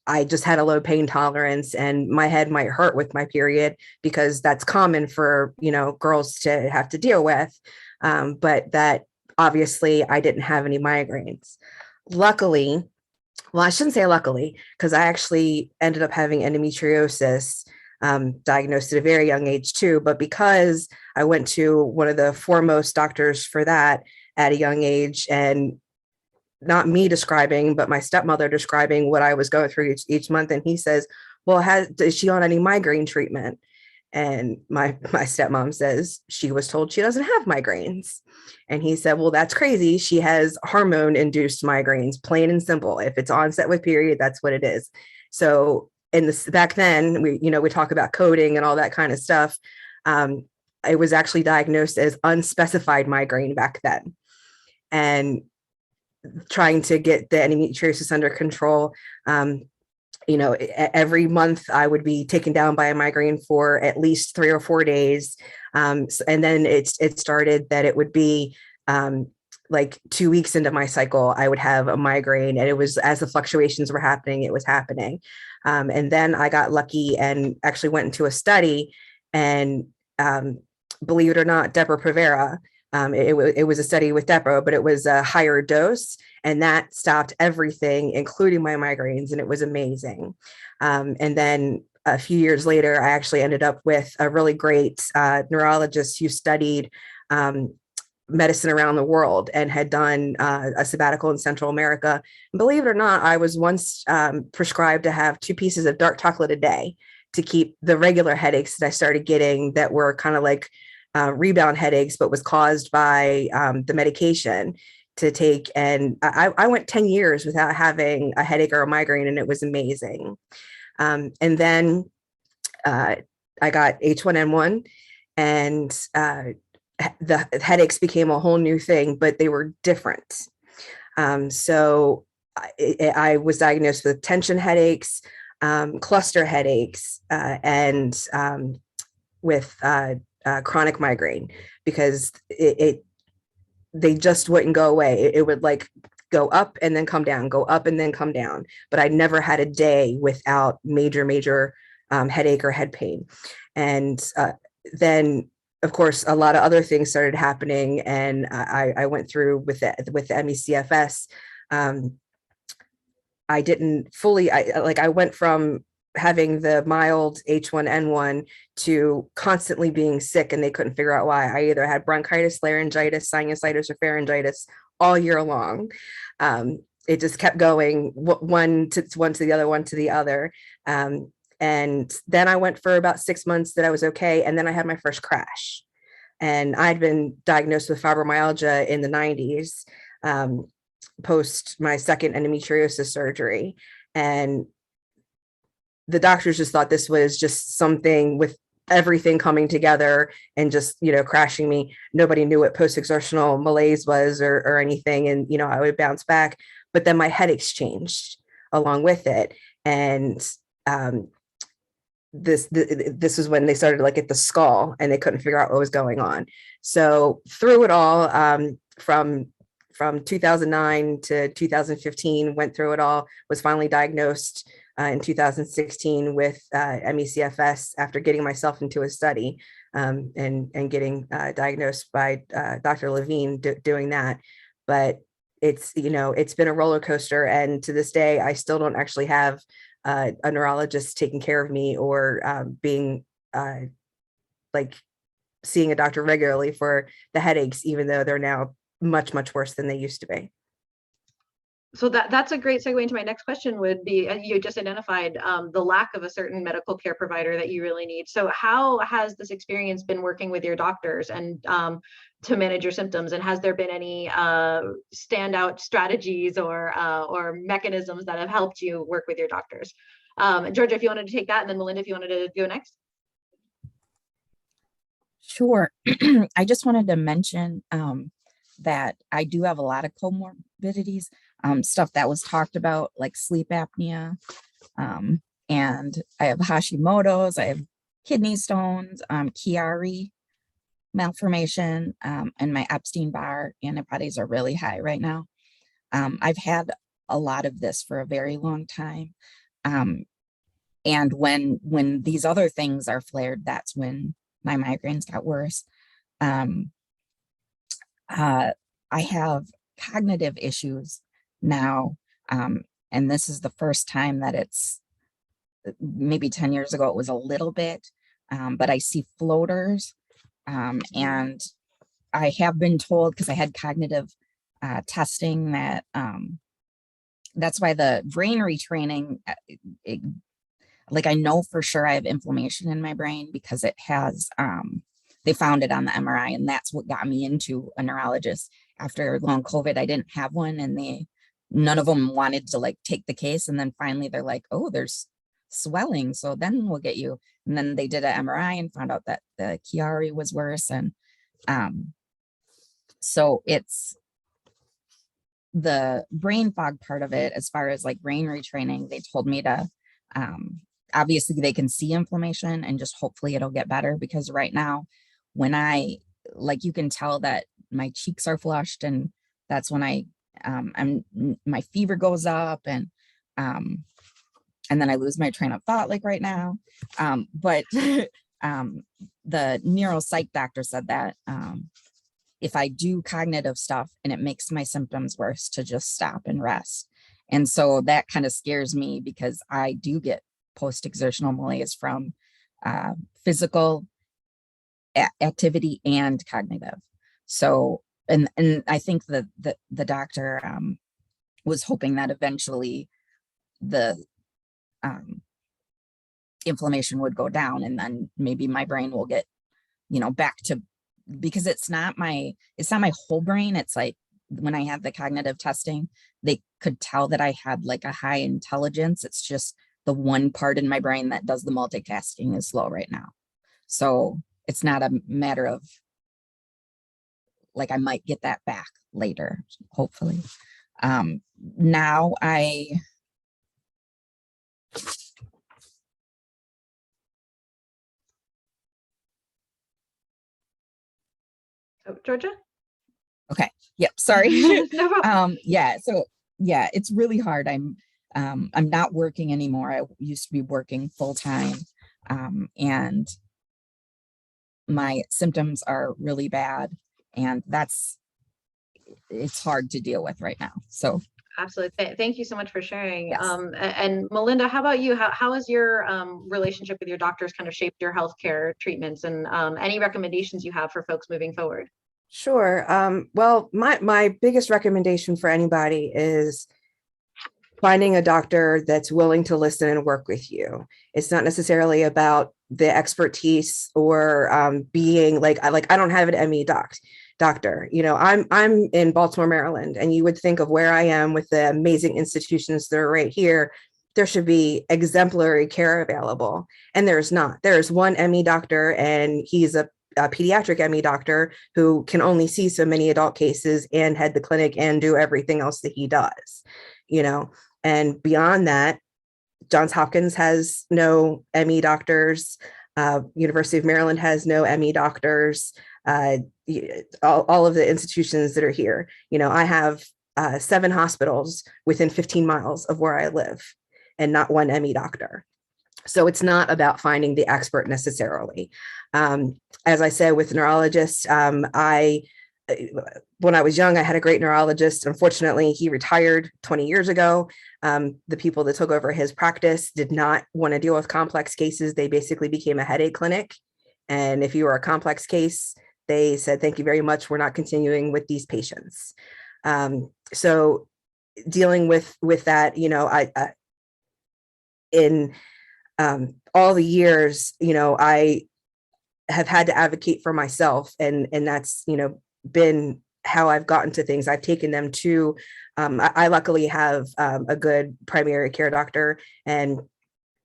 S6: I just had a low pain tolerance and my head might hurt with my period, because that's common for, girls to have to deal with. But that obviously I didn't have any migraines. Luckily, well, I shouldn't say luckily, because I actually ended up having endometriosis, diagnosed at a very young age too. But because I went to one of the foremost doctors for that at a young age, and not me describing, but my stepmother describing what I was going through each month. And he says, well, is she on any migraine treatment? And my stepmom says she was told she doesn't have migraines. And he said, well, that's crazy. She has hormone induced migraines, plain and simple. If it's onset with period, that's what it is. So back then, we talk about coding and all that kind of stuff. I was actually diagnosed as unspecified migraine back then. And trying to get the endometriosis under control, every month I would be taken down by a migraine for at least 3 or 4 days. And then it started that it would be like 2 weeks into my cycle, I would have a migraine, and it was, as the fluctuations were happening, it was happening. And then I got lucky and actually went into a study, and believe it or not, Depo-Provera, it was a study with Depo, but it was a higher dose, and that stopped everything, including my migraines, and it was amazing. And then a few years later, I actually ended up with a really great neurologist who studied medicine around the world and had done a sabbatical in Central America. And believe it or not, I was once prescribed to have 2 pieces of dark chocolate a day to keep the regular headaches that I started getting, that were kind of like rebound headaches, but was caused by the medication to take. And I went 10 years without having a headache or a migraine, and it was amazing. And then I got H1N1, and the headaches became a whole new thing, but they were different. So I was diagnosed with tension headaches, cluster headaches, and with chronic migraine, because they just wouldn't go away. It would like go up and then come down, go up and then come down. But I never had a day without major headache or head pain. And then, of course, a lot of other things started happening, and I went through with the ME/CFS. I didn't fully, I went from having the mild H1N1 to constantly being sick, and they couldn't figure out why. I either had bronchitis, laryngitis, sinusitis, or pharyngitis all year long. It just kept going one to the other, one to the other. And then I went for about 6 months that I was okay. And then I had my first crash, and I'd been diagnosed with fibromyalgia in the 90s, post my second endometriosis surgery. And the doctors just thought this was just something with everything coming together and just, crashing me. Nobody knew what post-exertional malaise was or anything. And, I would bounce back, but then my headaches changed along with it. And this was when they started like at the skull and they couldn't figure out what was going on. So through it all, from 2009 to 2015, went through it all, was finally diagnosed in 2016 with ME/CFS after getting myself into a study and getting diagnosed by Dr. Levine doing that. But it's been a roller coaster, and to this day, I still don't actually have a neurologist taking care of me or being like seeing a doctor regularly for the headaches, even though they're now much, much worse than they used to be.
S1: So that's a great segue into my next question would be, you just identified the lack of a certain medical care provider that you really need. So how has this experience been working with your doctors and to manage your symptoms? And has there been any standout strategies or mechanisms that have helped you work with your doctors? Georgia, if you wanted to take that, and then Melinda, if you wanted to go next.
S5: Sure. I just wanted to mention that I do have a lot of comorbidities, stuff that was talked about, like sleep apnea, and I have Hashimoto's, I have kidney stones, Chiari malformation, and my Epstein-Barr antibodies are really high right now. I've had a lot of this for a very long time. And when these other things are flared, that's when my migraines got worse. I have cognitive issues now, and this is the first time that it's, maybe 10 years ago it was a little bit, but I see floaters, and I have been told, because I had cognitive testing, that that's why the brain retraining, like I know for sure I have inflammation in my brain because it has, they found it on the MRI, and that's what got me into a neurologist. After long COVID, I didn't have one, and none of them wanted to like take the case. And then finally they're like, oh, there's swelling, so then we'll get you. And then they did an MRI and found out that the Chiari was worse. And so it's the brain fog part of it. As far as like brain retraining, they told me to, obviously they can see inflammation and just hopefully it'll get better, because right now when like you can tell that my cheeks are flushed, and that's when my fever goes up, and then I lose my train of thought, like right now. But the neuropsych doctor said that if I do cognitive stuff and it makes my symptoms worse, to just stop and rest. And so that kind of scares me, because I do get post-exertional malaise from physical activity and cognitive. So, and I think that the doctor was hoping that eventually the inflammation would go down, and then maybe my brain will get, back to, because it's not my whole brain. It's like when I had the cognitive testing, they could tell that I had like a high intelligence. It's just the one part in my brain that does the multitasking is slow right now. So it's not a matter of like, I might get that back later, hopefully. Now
S1: Georgia?
S5: Okay. Yep. Sorry.
S1: No problem.
S5: Yeah. So yeah, it's really hard. I'm not working anymore. I used to be working full time. And my symptoms are really bad, and it's hard to deal with right now. So
S1: Absolutely. Thank you so much for sharing.
S5: Yes.
S1: And Melinda, how about you? How has your relationship with your doctors kind of shaped your healthcare treatments, and any recommendations you have for folks moving forward?
S6: Sure. Well, my biggest recommendation for anybody is finding a doctor that's willing to listen and work with you. It's not necessarily about the expertise or being like I don't have an ME doctor. I'm in Baltimore, Maryland, and you would think of where I am with the amazing institutions that are right here. there should be exemplary care available. And there's not. There's one ME doctor, and he's a pediatric ME doctor who can only see so many adult cases and head the clinic and do everything else that he does, and beyond that, Johns Hopkins has no ME doctors. University of Maryland has no ME doctors. All of the institutions that are here, I have 7 hospitals within 15 miles of where I live and not one ME doctor. So it's not about finding the expert necessarily. As I said, with neurologists, when I was young, I had a great neurologist. Unfortunately, he retired 20 years ago. The people that took over his practice did not want to deal with complex cases. They basically became a headache clinic. And if you were a complex case, they said, thank you very much. We're not continuing with these patients. So dealing with that, in all the years, I have had to advocate for myself, and that's, been how I've gotten to things. I've taken them to, I luckily have a good primary care doctor, and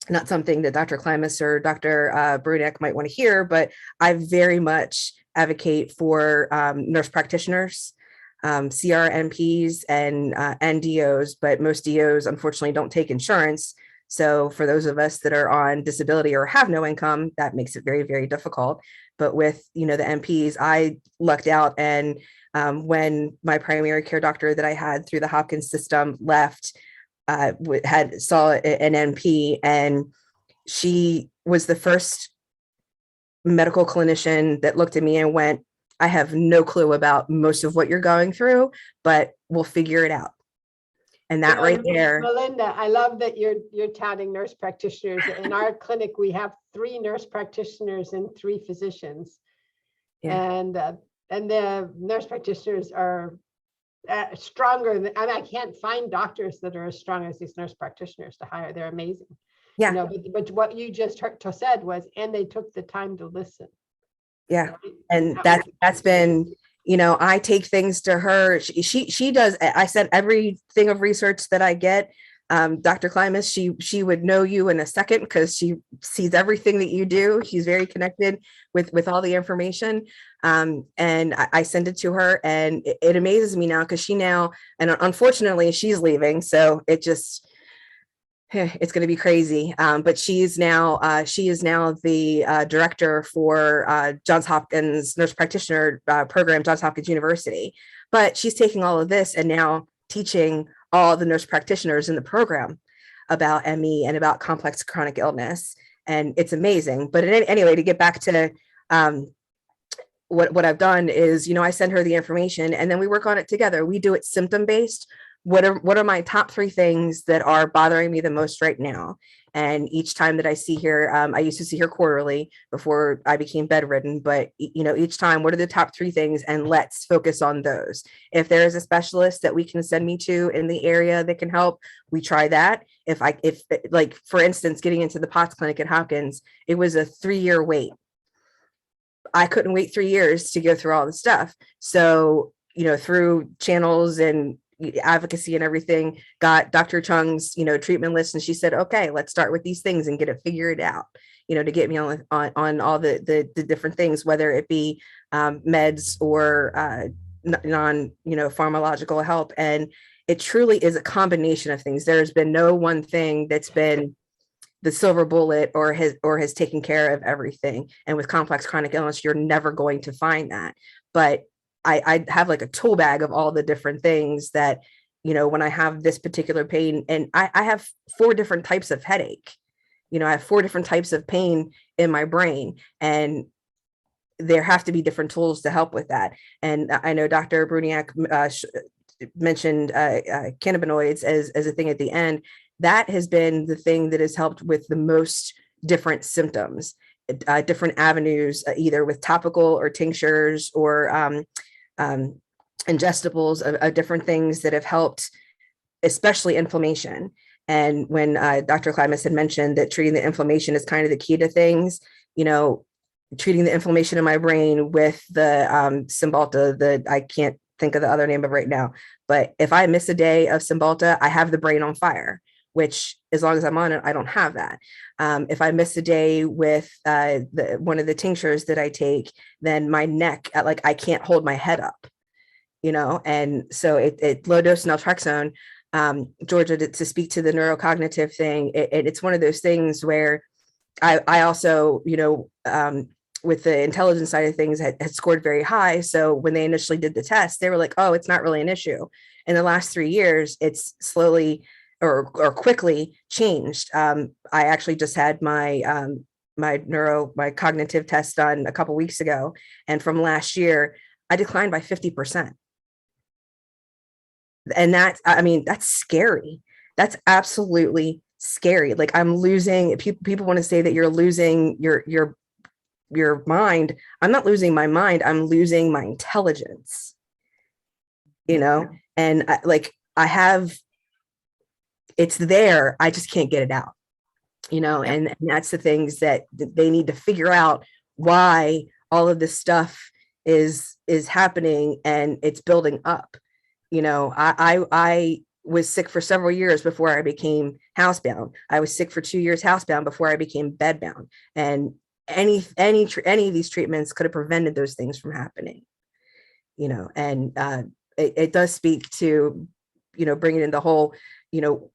S6: not something that Dr. Klimas or Dr. Baraniuk might want to hear, but I very much advocate for nurse practitioners, CRNPs and NDOs, but most DOs unfortunately don't take insurance. So for those of us that are on disability or have no income, that makes it very, very difficult. But with, the NPs, I lucked out. And when my primary care doctor that I had through the Hopkins system left, saw an NP, and she was the first medical clinician that looked at me and went, I have no clue about most of what you're going through, but we'll figure it out. And that right there.
S4: Melinda, I love that you're touting nurse practitioners. In our clinic, we have 3 nurse practitioners and 3 physicians. Yeah. And the nurse practitioners are stronger than, I can't find doctors that are as strong as these nurse practitioners to hire. They're amazing.
S6: Yeah.
S4: But what you just said was, and they took the time to listen.
S6: Yeah. And that's been, I take things to her. She does. I said everything of research that I get. Dr. Klimas, she would know you in a second because she sees everything that you do. She's very connected with all the information. And I send it to her, and it amazes me now because she now, and unfortunately she's leaving. So it's going to be crazy. But she is now the director for Johns Hopkins Nurse Practitioner program, Johns Hopkins University. But she's taking all of this and now teaching all the nurse practitioners in the program about ME and about complex chronic illness. And it's amazing. But anyway, to get back to what I've done is, I send her the information and then we work on it together. We do it symptom based. What are my top 3 things that are bothering me the most right now? And each time that I see her, I used to see her quarterly before I became bedridden, but each time, what are the top 3 things? And let's focus on those. If there is a specialist that we can send me to in the area that can help, we try that. If like, for instance, getting into the POTS clinic at Hopkins, it was a 3-year wait. I couldn't wait 3 years to go through all the stuff. So, through channels and advocacy and everything, got Dr. Chung's, treatment list. And she said, okay, let's start with these things and get it figured out, to get me on all the different things, whether it be meds or non, pharmacological help. And it truly is a combination of things. There's been no one thing that's been the silver bullet or has taken care of everything. And with complex chronic illness, you're never going to find that. But I have like a tool bag of all the different things that, when I have this particular pain, and I have 4 different types of headache, I have 4 different types of pain in my brain, and there have to be different tools to help with that. And I know Dr. Baraniuk mentioned cannabinoids as a thing at the end. That has been the thing that has helped with the most different symptoms, different avenues, either with topical or tinctures or ingestibles of different things that have helped, especially inflammation. And when Dr. Klimas had mentioned that treating the inflammation is kind of the key to things, treating the inflammation in my brain with the Cymbalta, I can't think of the other name of right now, but if I miss a day of Cymbalta, I have the brain on fire. which as long as I'm on it, I don't have that. If I miss a day with one of the tinctures that I take, then my neck, like I can't hold my head up, you know? And so low dose naltrexone, Georgia, to speak to the neurocognitive thing, it's one of those things where I also, you know, with the intelligence side of things had scored very high. So when they initially did the test, they were like, oh, it's not really an issue. In the last 3 years, it's slowly or quickly changed. I actually just had my my cognitive test done a couple weeks ago. And from last year, I declined by 50%. And that's, I mean, that's scary. That's absolutely scary. Like I'm losing, people want to say that you're losing your mind. I'm not losing my mind. I'm losing my intelligence, you know? And I have, it's there. I just can't get it out, you know? And that's the things that they need to figure out, why all of this stuff is happening and it's building up. You know, I was sick for several years before I became housebound. I was sick for 2 years housebound before I became bedbound. And any of these treatments could have prevented those things from happening, you know. And it does speak to, you know, bringing in the whole, you know,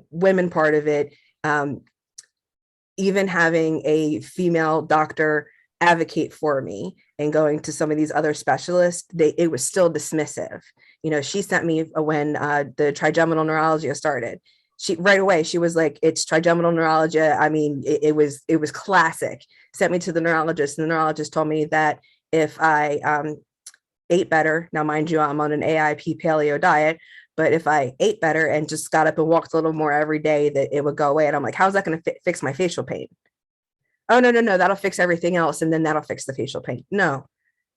S6: women part of it. Even having a female doctor advocate for me and going to some of these other specialists, it was still dismissive. You know, she sent me when the trigeminal neuralgia started. She right away, she was like, it's trigeminal neuralgia. I mean, it was classic. Sent me to the neurologist, and the neurologist told me that if I ate better, now mind you, I'm on an AIP paleo diet, but if I ate better and just got up and walked a little more every day, that it would go away. And I'm like, how's that going to fix my facial pain? Oh, no, that'll fix everything else. And then that'll fix the facial pain. No,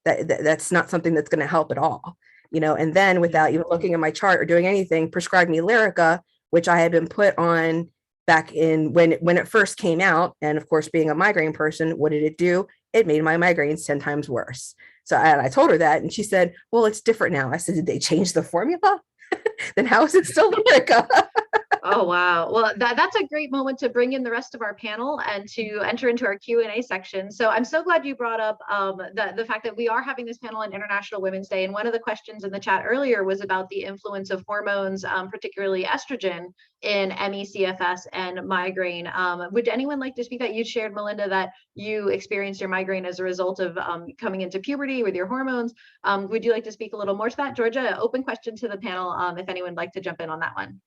S6: that's not something that's going to help at all. You know, and then without even looking at my chart or doing anything, prescribed me Lyrica, which I had been put on back in when it first came out. And of course, being a migraine person, what did it do? It made my migraines 10 times worse. So I told her that, and she said, well, it's different now. I said, did they change the formula? Then how is it still Lyrica?
S1: Oh, wow. Well, that's a great moment to bring in the rest of our panel and to enter into our Q&A section. So I'm so glad you brought up the fact that we are having this panel on International Women's Day. And one of the questions in the chat earlier was about the influence of hormones, particularly estrogen, in ME/CFS and migraine. Would anyone like to speak that? You shared, Melinda, that you experienced your migraine as a result of coming into puberty with your hormones. Would you like to speak a little more to that? Georgia, open question to the panel if anyone would like to jump in on that one.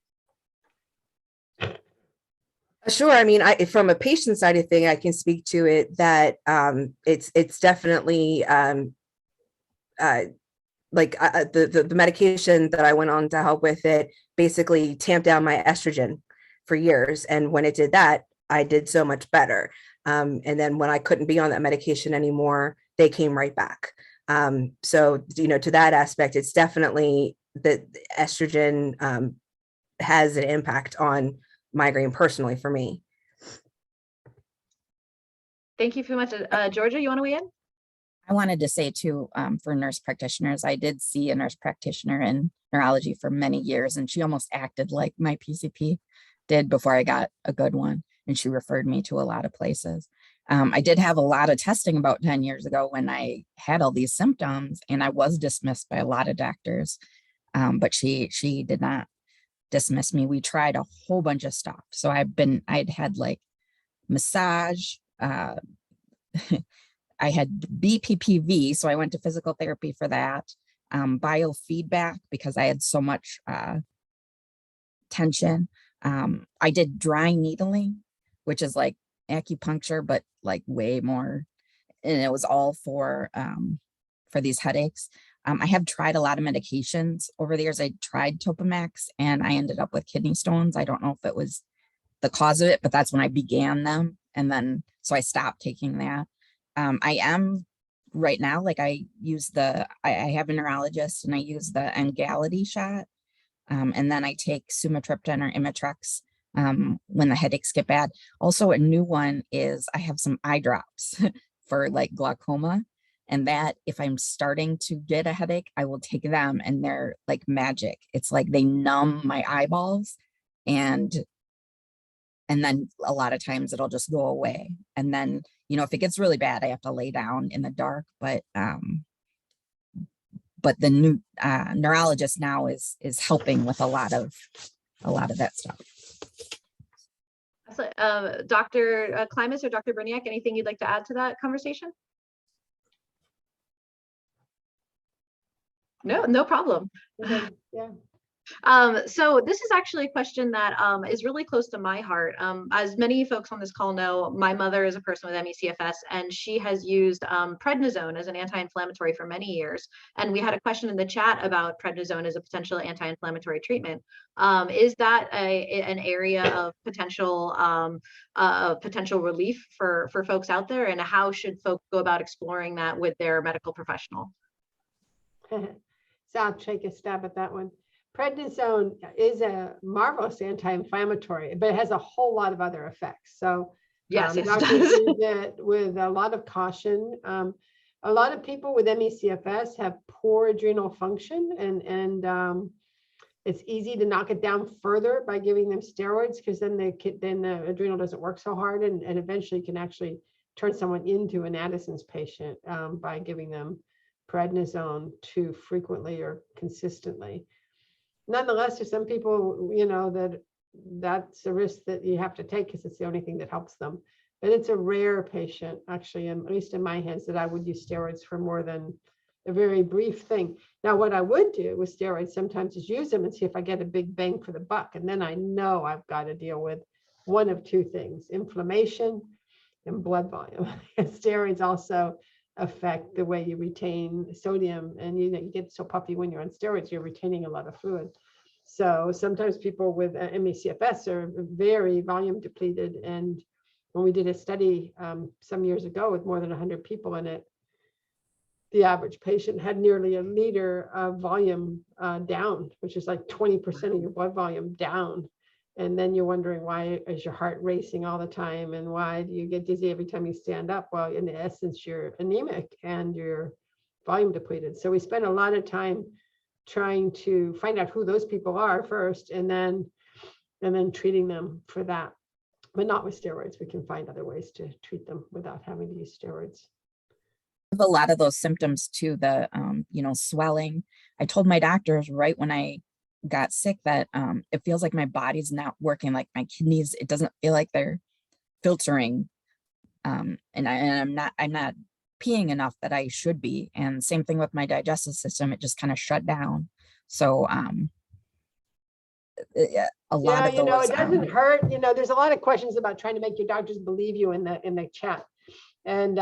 S6: Sure. I mean, from a patient side of thing, I can speak to it that it's definitely the medication that I went on to help with it basically tamped down my estrogen for years. And when it did that, I did so much better. And then when I couldn't be on that medication anymore, they came right back. So, you know, to that aspect, it's definitely that estrogen has an impact on migraine personally for me.
S1: Thank you so much. Georgia, you want to weigh in?
S5: I wanted to say too, for nurse practitioners, I did see a nurse practitioner in neurology for many years, and she almost acted like my PCP did before I got a good one. And she referred me to a lot of places. I did have a lot of testing about 10 years ago when I had all these symptoms, and I was dismissed by a lot of doctors, but she did not dismiss me. We tried a whole bunch of stuff. So I'd had like massage, I had BPPV, so I went to physical therapy for that, biofeedback because I had so much tension. I did dry needling, which is like acupuncture, but like way more, and it was all for these headaches. I have tried a lot of medications over the years. I tried Topamax and I ended up with kidney stones. I don't know if it was the cause of it, but that's when I began them. And then, so I stopped taking that. I am right now, like I have a neurologist and I use the Emgality shot. And then I take sumatriptan or Imitrex when the headaches get bad. Also, a new one is I have some eye drops for like glaucoma. And that if I'm starting to get a headache, I will take them and they're like magic. It's like they numb my eyeballs And then a lot of times it'll just go away. And then, you know, if it gets really bad, I have to lay down in the dark. But the new neurologist now is helping with a lot of that stuff.
S1: So, Dr. Klimas or Dr. Baraniuk, anything you'd like to add to that conversation? No, no problem.
S4: Okay, yeah.
S1: So this is actually a question that is really close to my heart. As many folks on this call know, my mother is a person with ME/CFS, and she has used prednisone as an anti-inflammatory for many years. And we had a question in the chat about prednisone as a potential anti-inflammatory treatment. Is that an area of potential relief for folks out there? And how should folks go about exploring that with their medical professional?
S4: So I'll take a stab at that one. Prednisone is a marvelous anti-inflammatory, but it has a whole lot of other effects. So
S1: yes,
S4: doctors use it with a lot of caution. A lot of people with ME/CFS have poor adrenal function, and it's easy to knock it down further by giving them steroids, because then the adrenal doesn't work so hard, and eventually can actually turn someone into an Addison's patient by giving them prednisone too frequently or consistently. Nonetheless, there's some people, you know, that's a risk that you have to take because it's the only thing that helps them. But it's a rare patient, actually, at least in my hands, that I would use steroids for more than a very brief thing. Now, what I would do with steroids sometimes is use them and see if I get a big bang for the buck. And then I know I've got to deal with one of two things: inflammation and blood volume. Steroids also affect the way you retain sodium, and you get so puffy when you're on steroids, you're retaining a lot of fluid. So sometimes people with ME/CFS are very volume depleted, and when we did a study some years ago with more than 100 people in it, the average patient had nearly a liter of volume down, which is like 20% of your blood volume down. And then you're wondering, why is your heart racing all the time? And why do you get dizzy every time you stand up? Well, in essence, you're anemic and you're volume depleted. So we spend a lot of time trying to find out who those people are first, and then treating them for that. But not with steroids. We can find other ways to treat them without having to use steroids.
S5: A lot of those symptoms too, the you know, swelling. I told my doctors right when I got sick that it feels like my body's not working, like my kidneys, it doesn't feel like they're filtering, and I'm not peeing enough that I should be. And same thing with my digestive system, it just kind of shut down. So a lot of those,
S4: you know, it doesn't hurt. You know, there's a lot of questions about trying to make your doctors believe you in the chat, and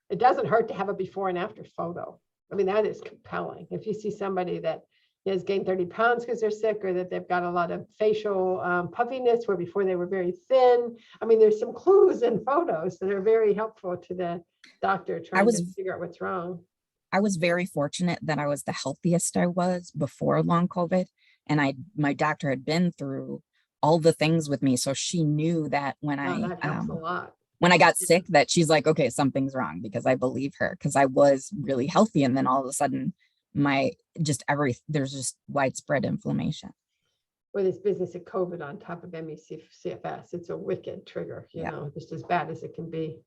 S4: it doesn't hurt to have a before and after photo. I mean, that is compelling. If you see somebody that has gained 30 pounds because they're sick, or that they've got a lot of facial puffiness where before they were very thin. I mean, there's some clues in photos that are very helpful to the doctor trying to figure out what's wrong.
S5: I was very fortunate that I was the healthiest I was before long COVID. And my doctor had been through all the things with me. So she knew that when
S4: that helps a lot.
S5: When I got sick, that she's like, okay, something's wrong, because I believe her, because I was really healthy. And then all of a sudden, there's just widespread inflammation.
S4: Or this business of COVID on top of ME/CFS, it's a wicked trigger, you know, just as bad as it can be.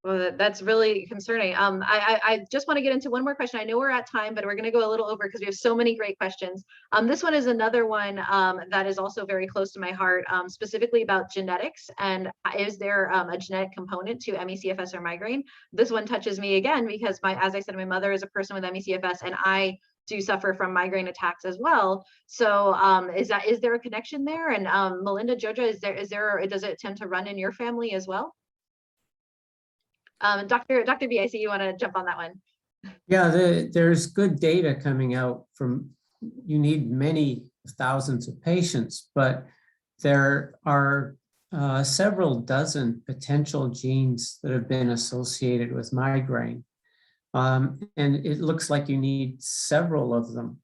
S1: Well, that's really concerning. I just want to get into one more question. I know we're at time, but we're going to go a little over because we have so many great questions. This one is another one that is also very close to my heart, specifically about genetics. And is there a genetic component to ME/CFS or migraine? This one touches me again because as I said, my mother is a person with ME/CFS, and I do suffer from migraine attacks as well. So is there a connection there? And Melinda, Jojo, does it tend to run in your family as well? Dr. B, I see you want to jump on that one.
S3: Yeah, there's good data coming out from, you need many thousands of patients, but there are several dozen potential genes that have been associated with migraine. And it looks like you need several of them.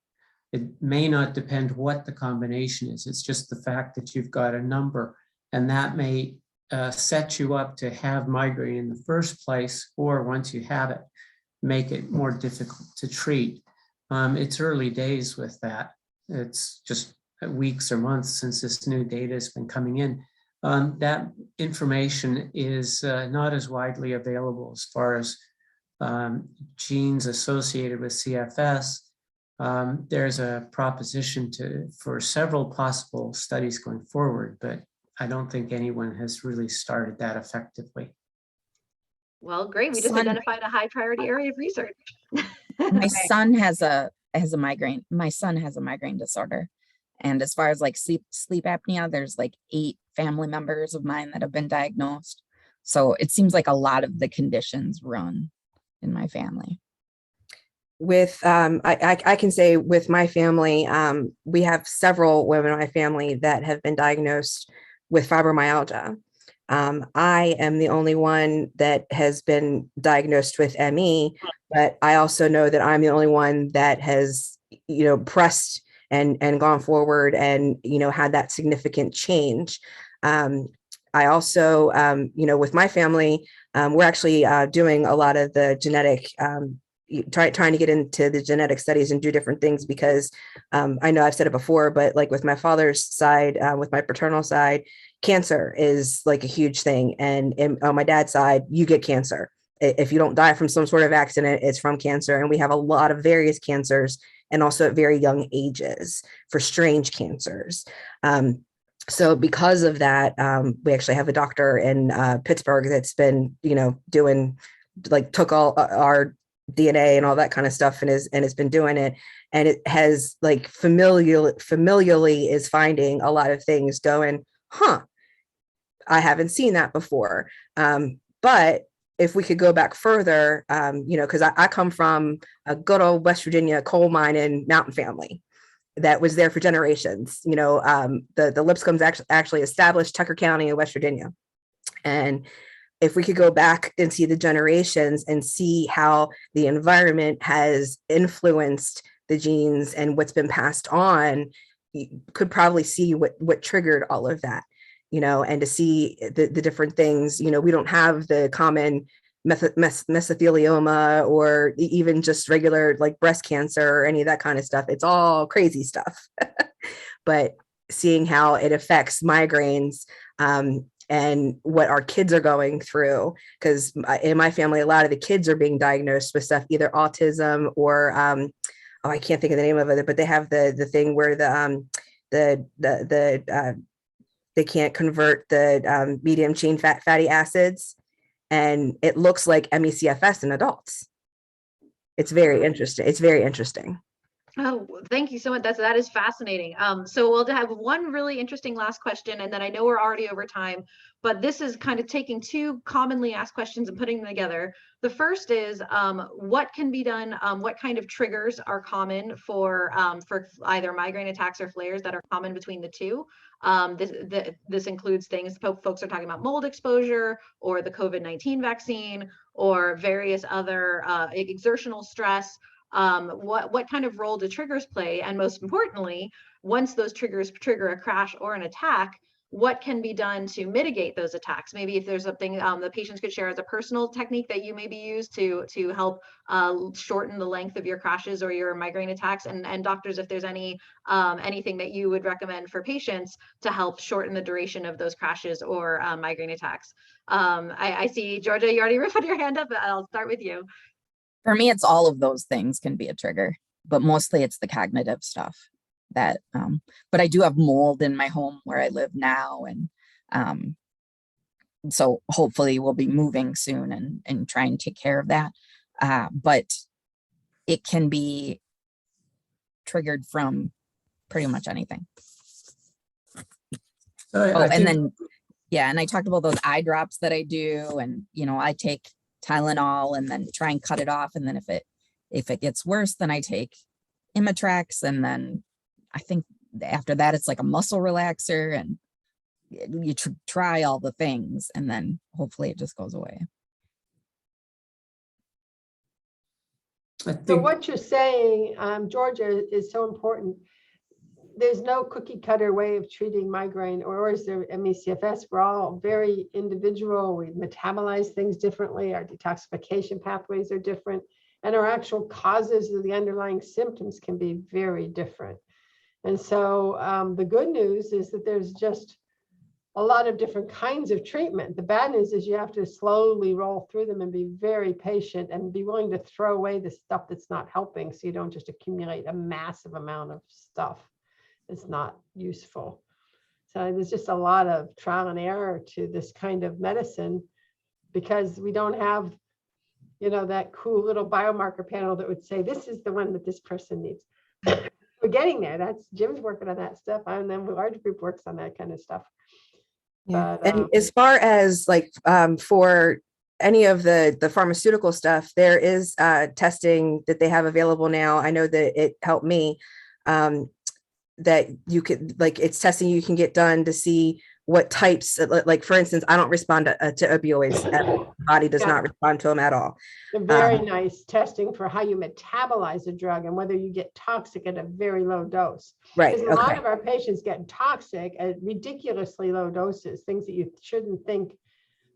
S3: It may not depend what the combination is. It's just the fact that you've got a number, and that may set you up to have migraine in the first place, or once you have it, make it more difficult to treat. It's early days with that. It's just weeks or months since this new data has been coming in, that information is not as widely available as far as genes associated with CFS. There's a proposition for several possible studies going forward, but I don't think anyone has really started that effectively.
S1: Well, great. We just
S5: Son-
S1: identified a high priority area of research.
S5: My son has a migraine. My son has a migraine disorder. And as far as like sleep apnea, there's like 8 family members of mine that have been diagnosed. So it seems like a lot of the conditions run in my family.
S6: With I can say with my family, we have several women in my family that have been diagnosed with fibromyalgia. I am the only one that has been diagnosed with ME, but I also know that I'm the only one that has, pressed and gone forward and, had that significant change. I also, with my family, we're actually doing a lot of the genetic, trying to get into the genetic studies and do different things because I know I've said it before, but like with my father's side, with my paternal side, cancer is like a huge thing. And on my dad's side, you get cancer. If you don't die from some sort of accident, it's from cancer. And we have a lot of various cancers and also at very young ages for strange cancers. So because of that, we actually have a doctor in Pittsburgh that's been, doing, like took all our DNA and all that kind of stuff and has been doing it. And it has like familially is finding a lot of things going, I haven't seen that before. But if we could go back further, because I come from a good old West Virginia coal mine and mountain family that was there for generations. The Lipscombs actually established Tucker County in West Virginia. And if we could go back and see the generations and see how the environment has influenced the genes and what's been passed on, you could probably see what triggered all of that, and to see the different things. We don't have the common mesothelioma or even just regular like breast cancer or any of that kind of stuff. It's all crazy stuff. But seeing how it affects migraines, and what our kids are going through, because in my family, a lot of the kids are being diagnosed with stuff, either autism or, I can't think of the name of it, but they have the thing where they can't convert the medium chain fatty acids, and it looks like ME/CFS in adults. It's very interesting. It's very interesting.
S1: Oh, thank you so much. That is fascinating. So we'll have one really interesting last question, and then I know we're already over time, but this is kind of taking 2 commonly asked questions and putting them together. The first is, what can be done? What kind of triggers are common for either migraine attacks or flares that are common between the two? This includes things folks are talking about: mold exposure, or the COVID-19 vaccine, or various other exertional stress. What kind of role do triggers play? And most importantly, once those triggers trigger a crash or an attack, what can be done to mitigate those attacks? Maybe if there's something the patients could share as a personal technique that you maybe use to help shorten the length of your crashes or your migraine attacks, and doctors, if there's anything that you would recommend for patients to help shorten the duration of those crashes or migraine attacks. I see, Georgia, you already put your hand up. I'll start with you.
S5: For me, it's all of those things can be a trigger, but mostly it's the cognitive stuff that, but I do have mold in my home where I live now. And so hopefully we'll be moving soon and try and take care of that. But it can be triggered from pretty much anything. And I talked about those eye drops that I do, and, I take Tylenol and then try and cut it off. And then if it gets worse, then I take Imitrex. And then I think after that, it's like a muscle relaxer, and you try all the things, and then hopefully it just goes away.
S4: So what you're saying, Georgia, is so important. There's no cookie cutter way of treating migraine, or is there ME/CFS? We're all very individual. We metabolize things differently. Our detoxification pathways are different, and our actual causes of the underlying symptoms can be very different. And so the good news is that there's just a lot of different kinds of treatment. The bad news is you have to slowly roll through them and be very patient and be willing to throw away the stuff that's not helping, so you don't just accumulate a massive amount of stuff that's not useful. So there's just a lot of trial and error to this kind of medicine, because we don't have, that cool little biomarker panel that would say, this is the one that this person needs. We're getting there. That's Jim's working on that stuff. And then the large group works on that kind of stuff.
S6: Yeah.
S4: But,
S6: And as far as like for any of the pharmaceutical stuff, there is testing that they have available now. I know that it helped me, that you could, like, it's testing you can get done to see what types, like for instance, I don't respond to opioids at all. The body does not respond to them at all.
S4: they're very nice testing for how you metabolize a drug and whether you get toxic at a very low dose.
S6: Right.
S4: Because a lot of our patients get toxic at ridiculously low doses, things that you shouldn't think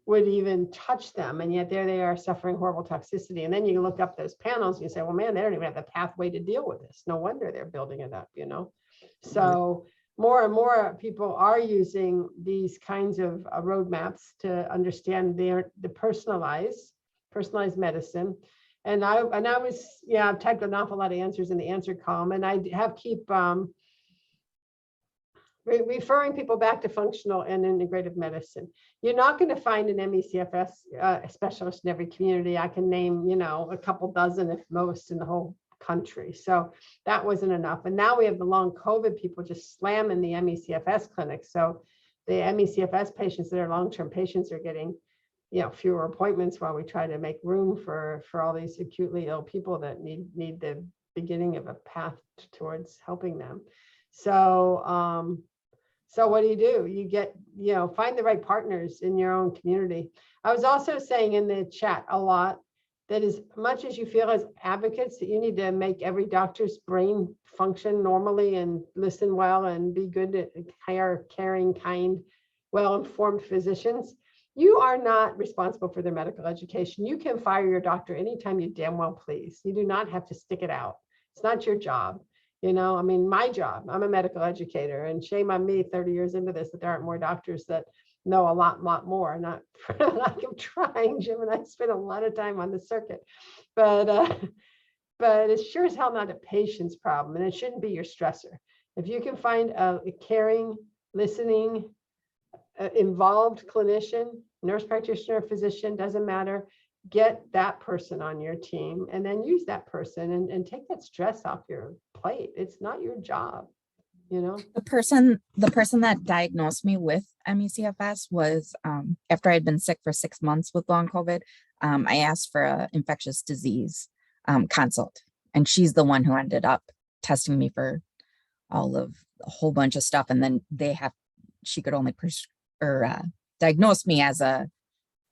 S4: would even touch them. And yet there they are suffering horrible toxicity. And then you look up those panels and you say, well, man, they don't even have the pathway to deal with this. No wonder they're building it up, So more and more people are using these kinds of roadmaps to understand the personalized medicine. And I was, I've typed an awful lot of answers in the answer column, and I have keep referring people back to functional and integrative medicine. You're not going to find an ME/CFS specialist in every community. I can name, a couple dozen, if most, in the whole country. So that wasn't enough. And now we have the long COVID people just slamming the ME/CFS clinics. So the ME/CFS patients that are long-term patients are getting, fewer appointments while we try to make room for all these acutely ill people that need the beginning of a path towards helping them. So, so what do? You get, find the right partners in your own community. I was also saying in the chat a lot that as much as you feel as advocates that you need to make every doctor's brain function normally and listen well and be good to hire caring, kind, well-informed physicians, you are not responsible for their medical education. You can fire your doctor anytime you damn well please. You do not have to stick it out. It's not your job. My job, I'm a medical educator, and shame on me 30 years into this that there aren't more doctors that know a lot more, not for the lack of trying, Jim, and I spent a lot of time on the circuit, but it's sure as hell not a patient's problem, and it shouldn't be your stressor. If you can find a caring, listening, involved clinician, nurse practitioner, physician, doesn't matter, get that person on your team and then use that person and take that stress off your plate. It's not your job.
S5: The person that diagnosed me with ME/CFS was after I had been sick for 6 months with long COVID. I asked for an infectious disease consult, and she's the one who ended up testing me for a whole bunch of stuff. And then she could only diagnose me as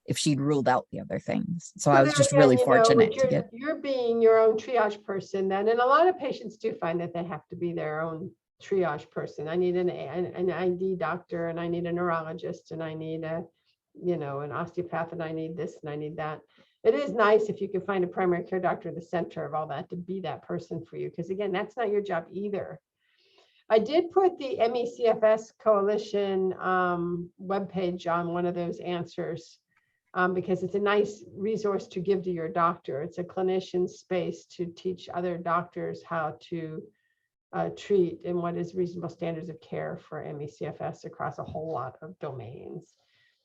S5: if she'd ruled out the other things. So I was just really fortunate to get.
S4: You're being your own triage person then, and a lot of patients do find that they have to be their own triage person. I need an ID doctor, and I need a neurologist, and I need an osteopath, and I need this and I need that. It is nice if you can find a primary care doctor in the center of all that to be that person for you, because again, that's not your job either. I did put the ME/CFS Coalition webpage on one of those answers because it's a nice resource to give to your doctor. It's a clinician space to teach other doctors how to treat and what is reasonable standards of care for ME/CFS across a whole lot of domains.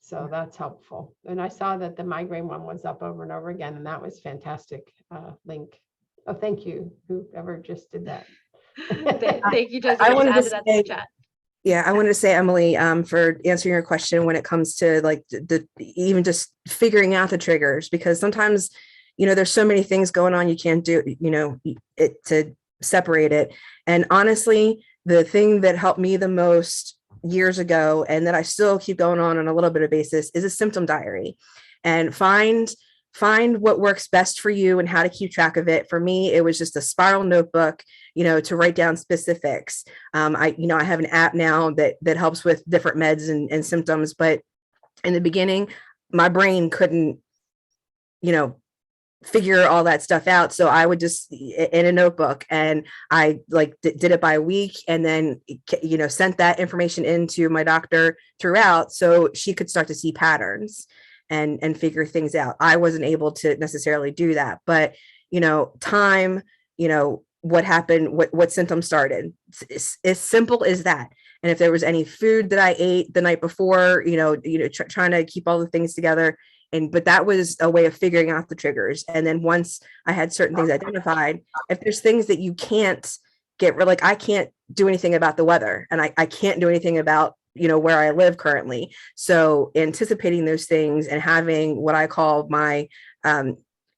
S4: So that's helpful. And I saw that the migraine one was up over and over again, and that was fantastic link. Oh, thank you, whoever just did that.
S1: Thank you, Josie.
S6: I wanted to
S1: added that to the chat.
S6: Yeah, I wanted to say, Emily, for answering your question when it comes to like even just figuring out the triggers, because sometimes, there's so many things going on, you can't do, it to separate it. And honestly, the thing that helped me the most years ago, and that I still keep going on a little bit of basis, is a symptom diary, and find what works best for you and how to keep track of it. For me, it was just a spiral notebook, to write down specifics. I have an app now that helps with different meds and symptoms, but in the beginning, my brain couldn't, figure all that stuff out. So I would just in a notebook, and I like did it by week, and then, you know, sent that information into my doctor throughout so she could start to see patterns and figure things out. I wasn't able to necessarily do that, but, you know, time, you know, what happened, what symptoms started. It's as simple as that. And if there was any food that I ate the night before, trying to keep all the things together. But that was a way of figuring out the triggers. And then once I had certain things identified, if there's things that you can't get rid, like I can't do anything about the weather, and I can't do anything about, where I live currently. So anticipating those things and having what I call my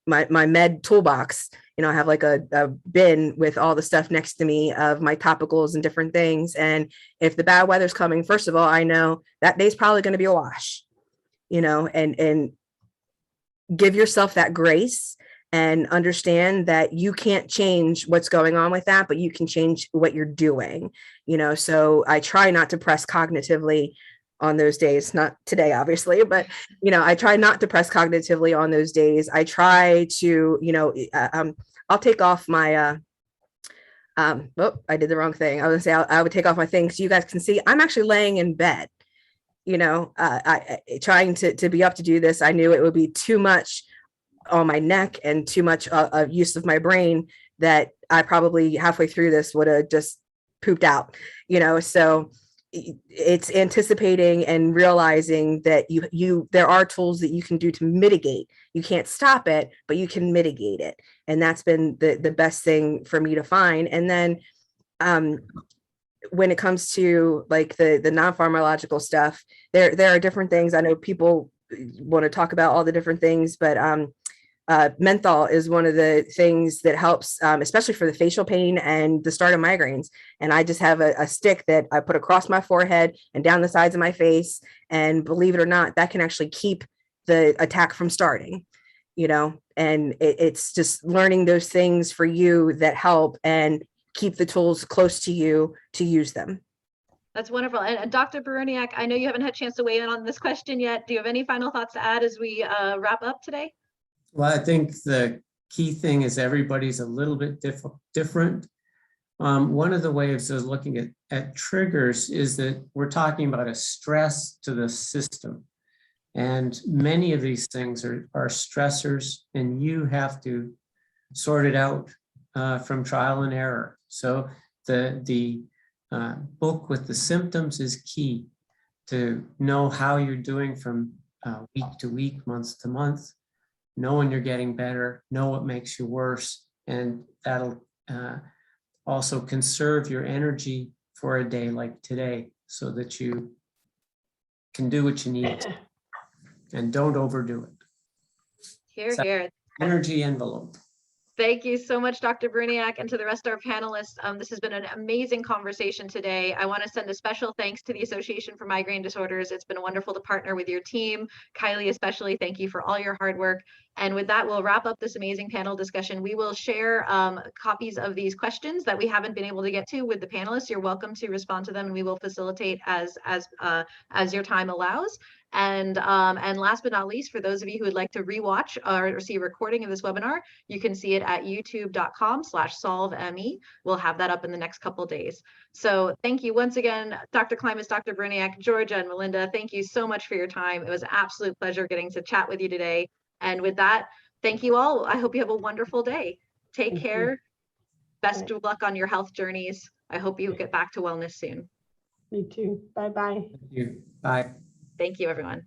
S6: med toolbox. I have like a bin with all the stuff next to me of my topicals and different things. And if the bad weather's coming, first of all, I know that day's probably going to be a wash, and give yourself that grace and understand that you can't change what's going on with that, but you can change what you're doing, so I try not to press cognitively on those days, not today, obviously, but, I try not to press cognitively on those days. I try to, I'll take off my, I did the wrong thing. I was gonna say I would take off my things so you guys can see I'm actually laying in bed, I trying to be up to do this. I knew it would be too much on my neck and too much use of my brain that I probably halfway through this would have just pooped out, so it's anticipating and realizing that there are tools that you can do to mitigate. You can't stop it, but you can mitigate it. And that's been the best thing for me to find. And then when it comes to like the non-pharmacological stuff, there are different things. I know people want to talk about all the different things, but menthol is one of the things that helps, especially for the facial pain and the start of migraines. And I just have a stick that I put across my forehead and down the sides of my face. And believe it or not, that can actually keep the attack from starting, and it's just learning those things for you that help and keep the tools close to you to use them.
S1: That's wonderful. And Dr. Baraniuk, I know you haven't had a chance to weigh in on this question yet. Do you have any final thoughts to add as we wrap up today?
S3: Well, I think the key thing is everybody's a little bit different. One of the ways of looking at triggers is that we're talking about a stress to the system. And many of these things are stressors, and you have to sort it out from trial and error. So the book with the symptoms is key to know how you're doing from week to week, month to month. Know when you're getting better, know what makes you worse, and that'll also conserve your energy for a day like today so that you can do what you need to, and don't overdo it.
S1: Here, here.
S3: Energy envelope.
S1: Thank you so much, Dr. Baraniuk, and to the rest of our panelists. This has been an amazing conversation today. I want to send a special thanks to the Association for Migraine Disorders. It's been wonderful to partner with your team. Kylie, especially, thank you for all your hard work. And with that, we'll wrap up this amazing panel discussion. We will share copies of these questions that we haven't been able to get to with the panelists. You're welcome to respond to them, and we will facilitate as your time allows. And last but not least, for those of you who would like to rewatch or see a recording of this webinar, you can see it at youtube.com/solveme. We'll have that up in the next couple of days. So thank you once again, Dr. Klimas, Dr. Baraniuk, Georgia, and Melinda. Thank you so much for your time. It was an absolute pleasure getting to chat with you today. And with that, thank you all. I hope you have a wonderful day. Take care. Best of luck on your health journeys. I hope you get back to wellness soon.
S4: Me too. Bye-bye.
S3: Thank you. Bye.
S1: Thank you, everyone.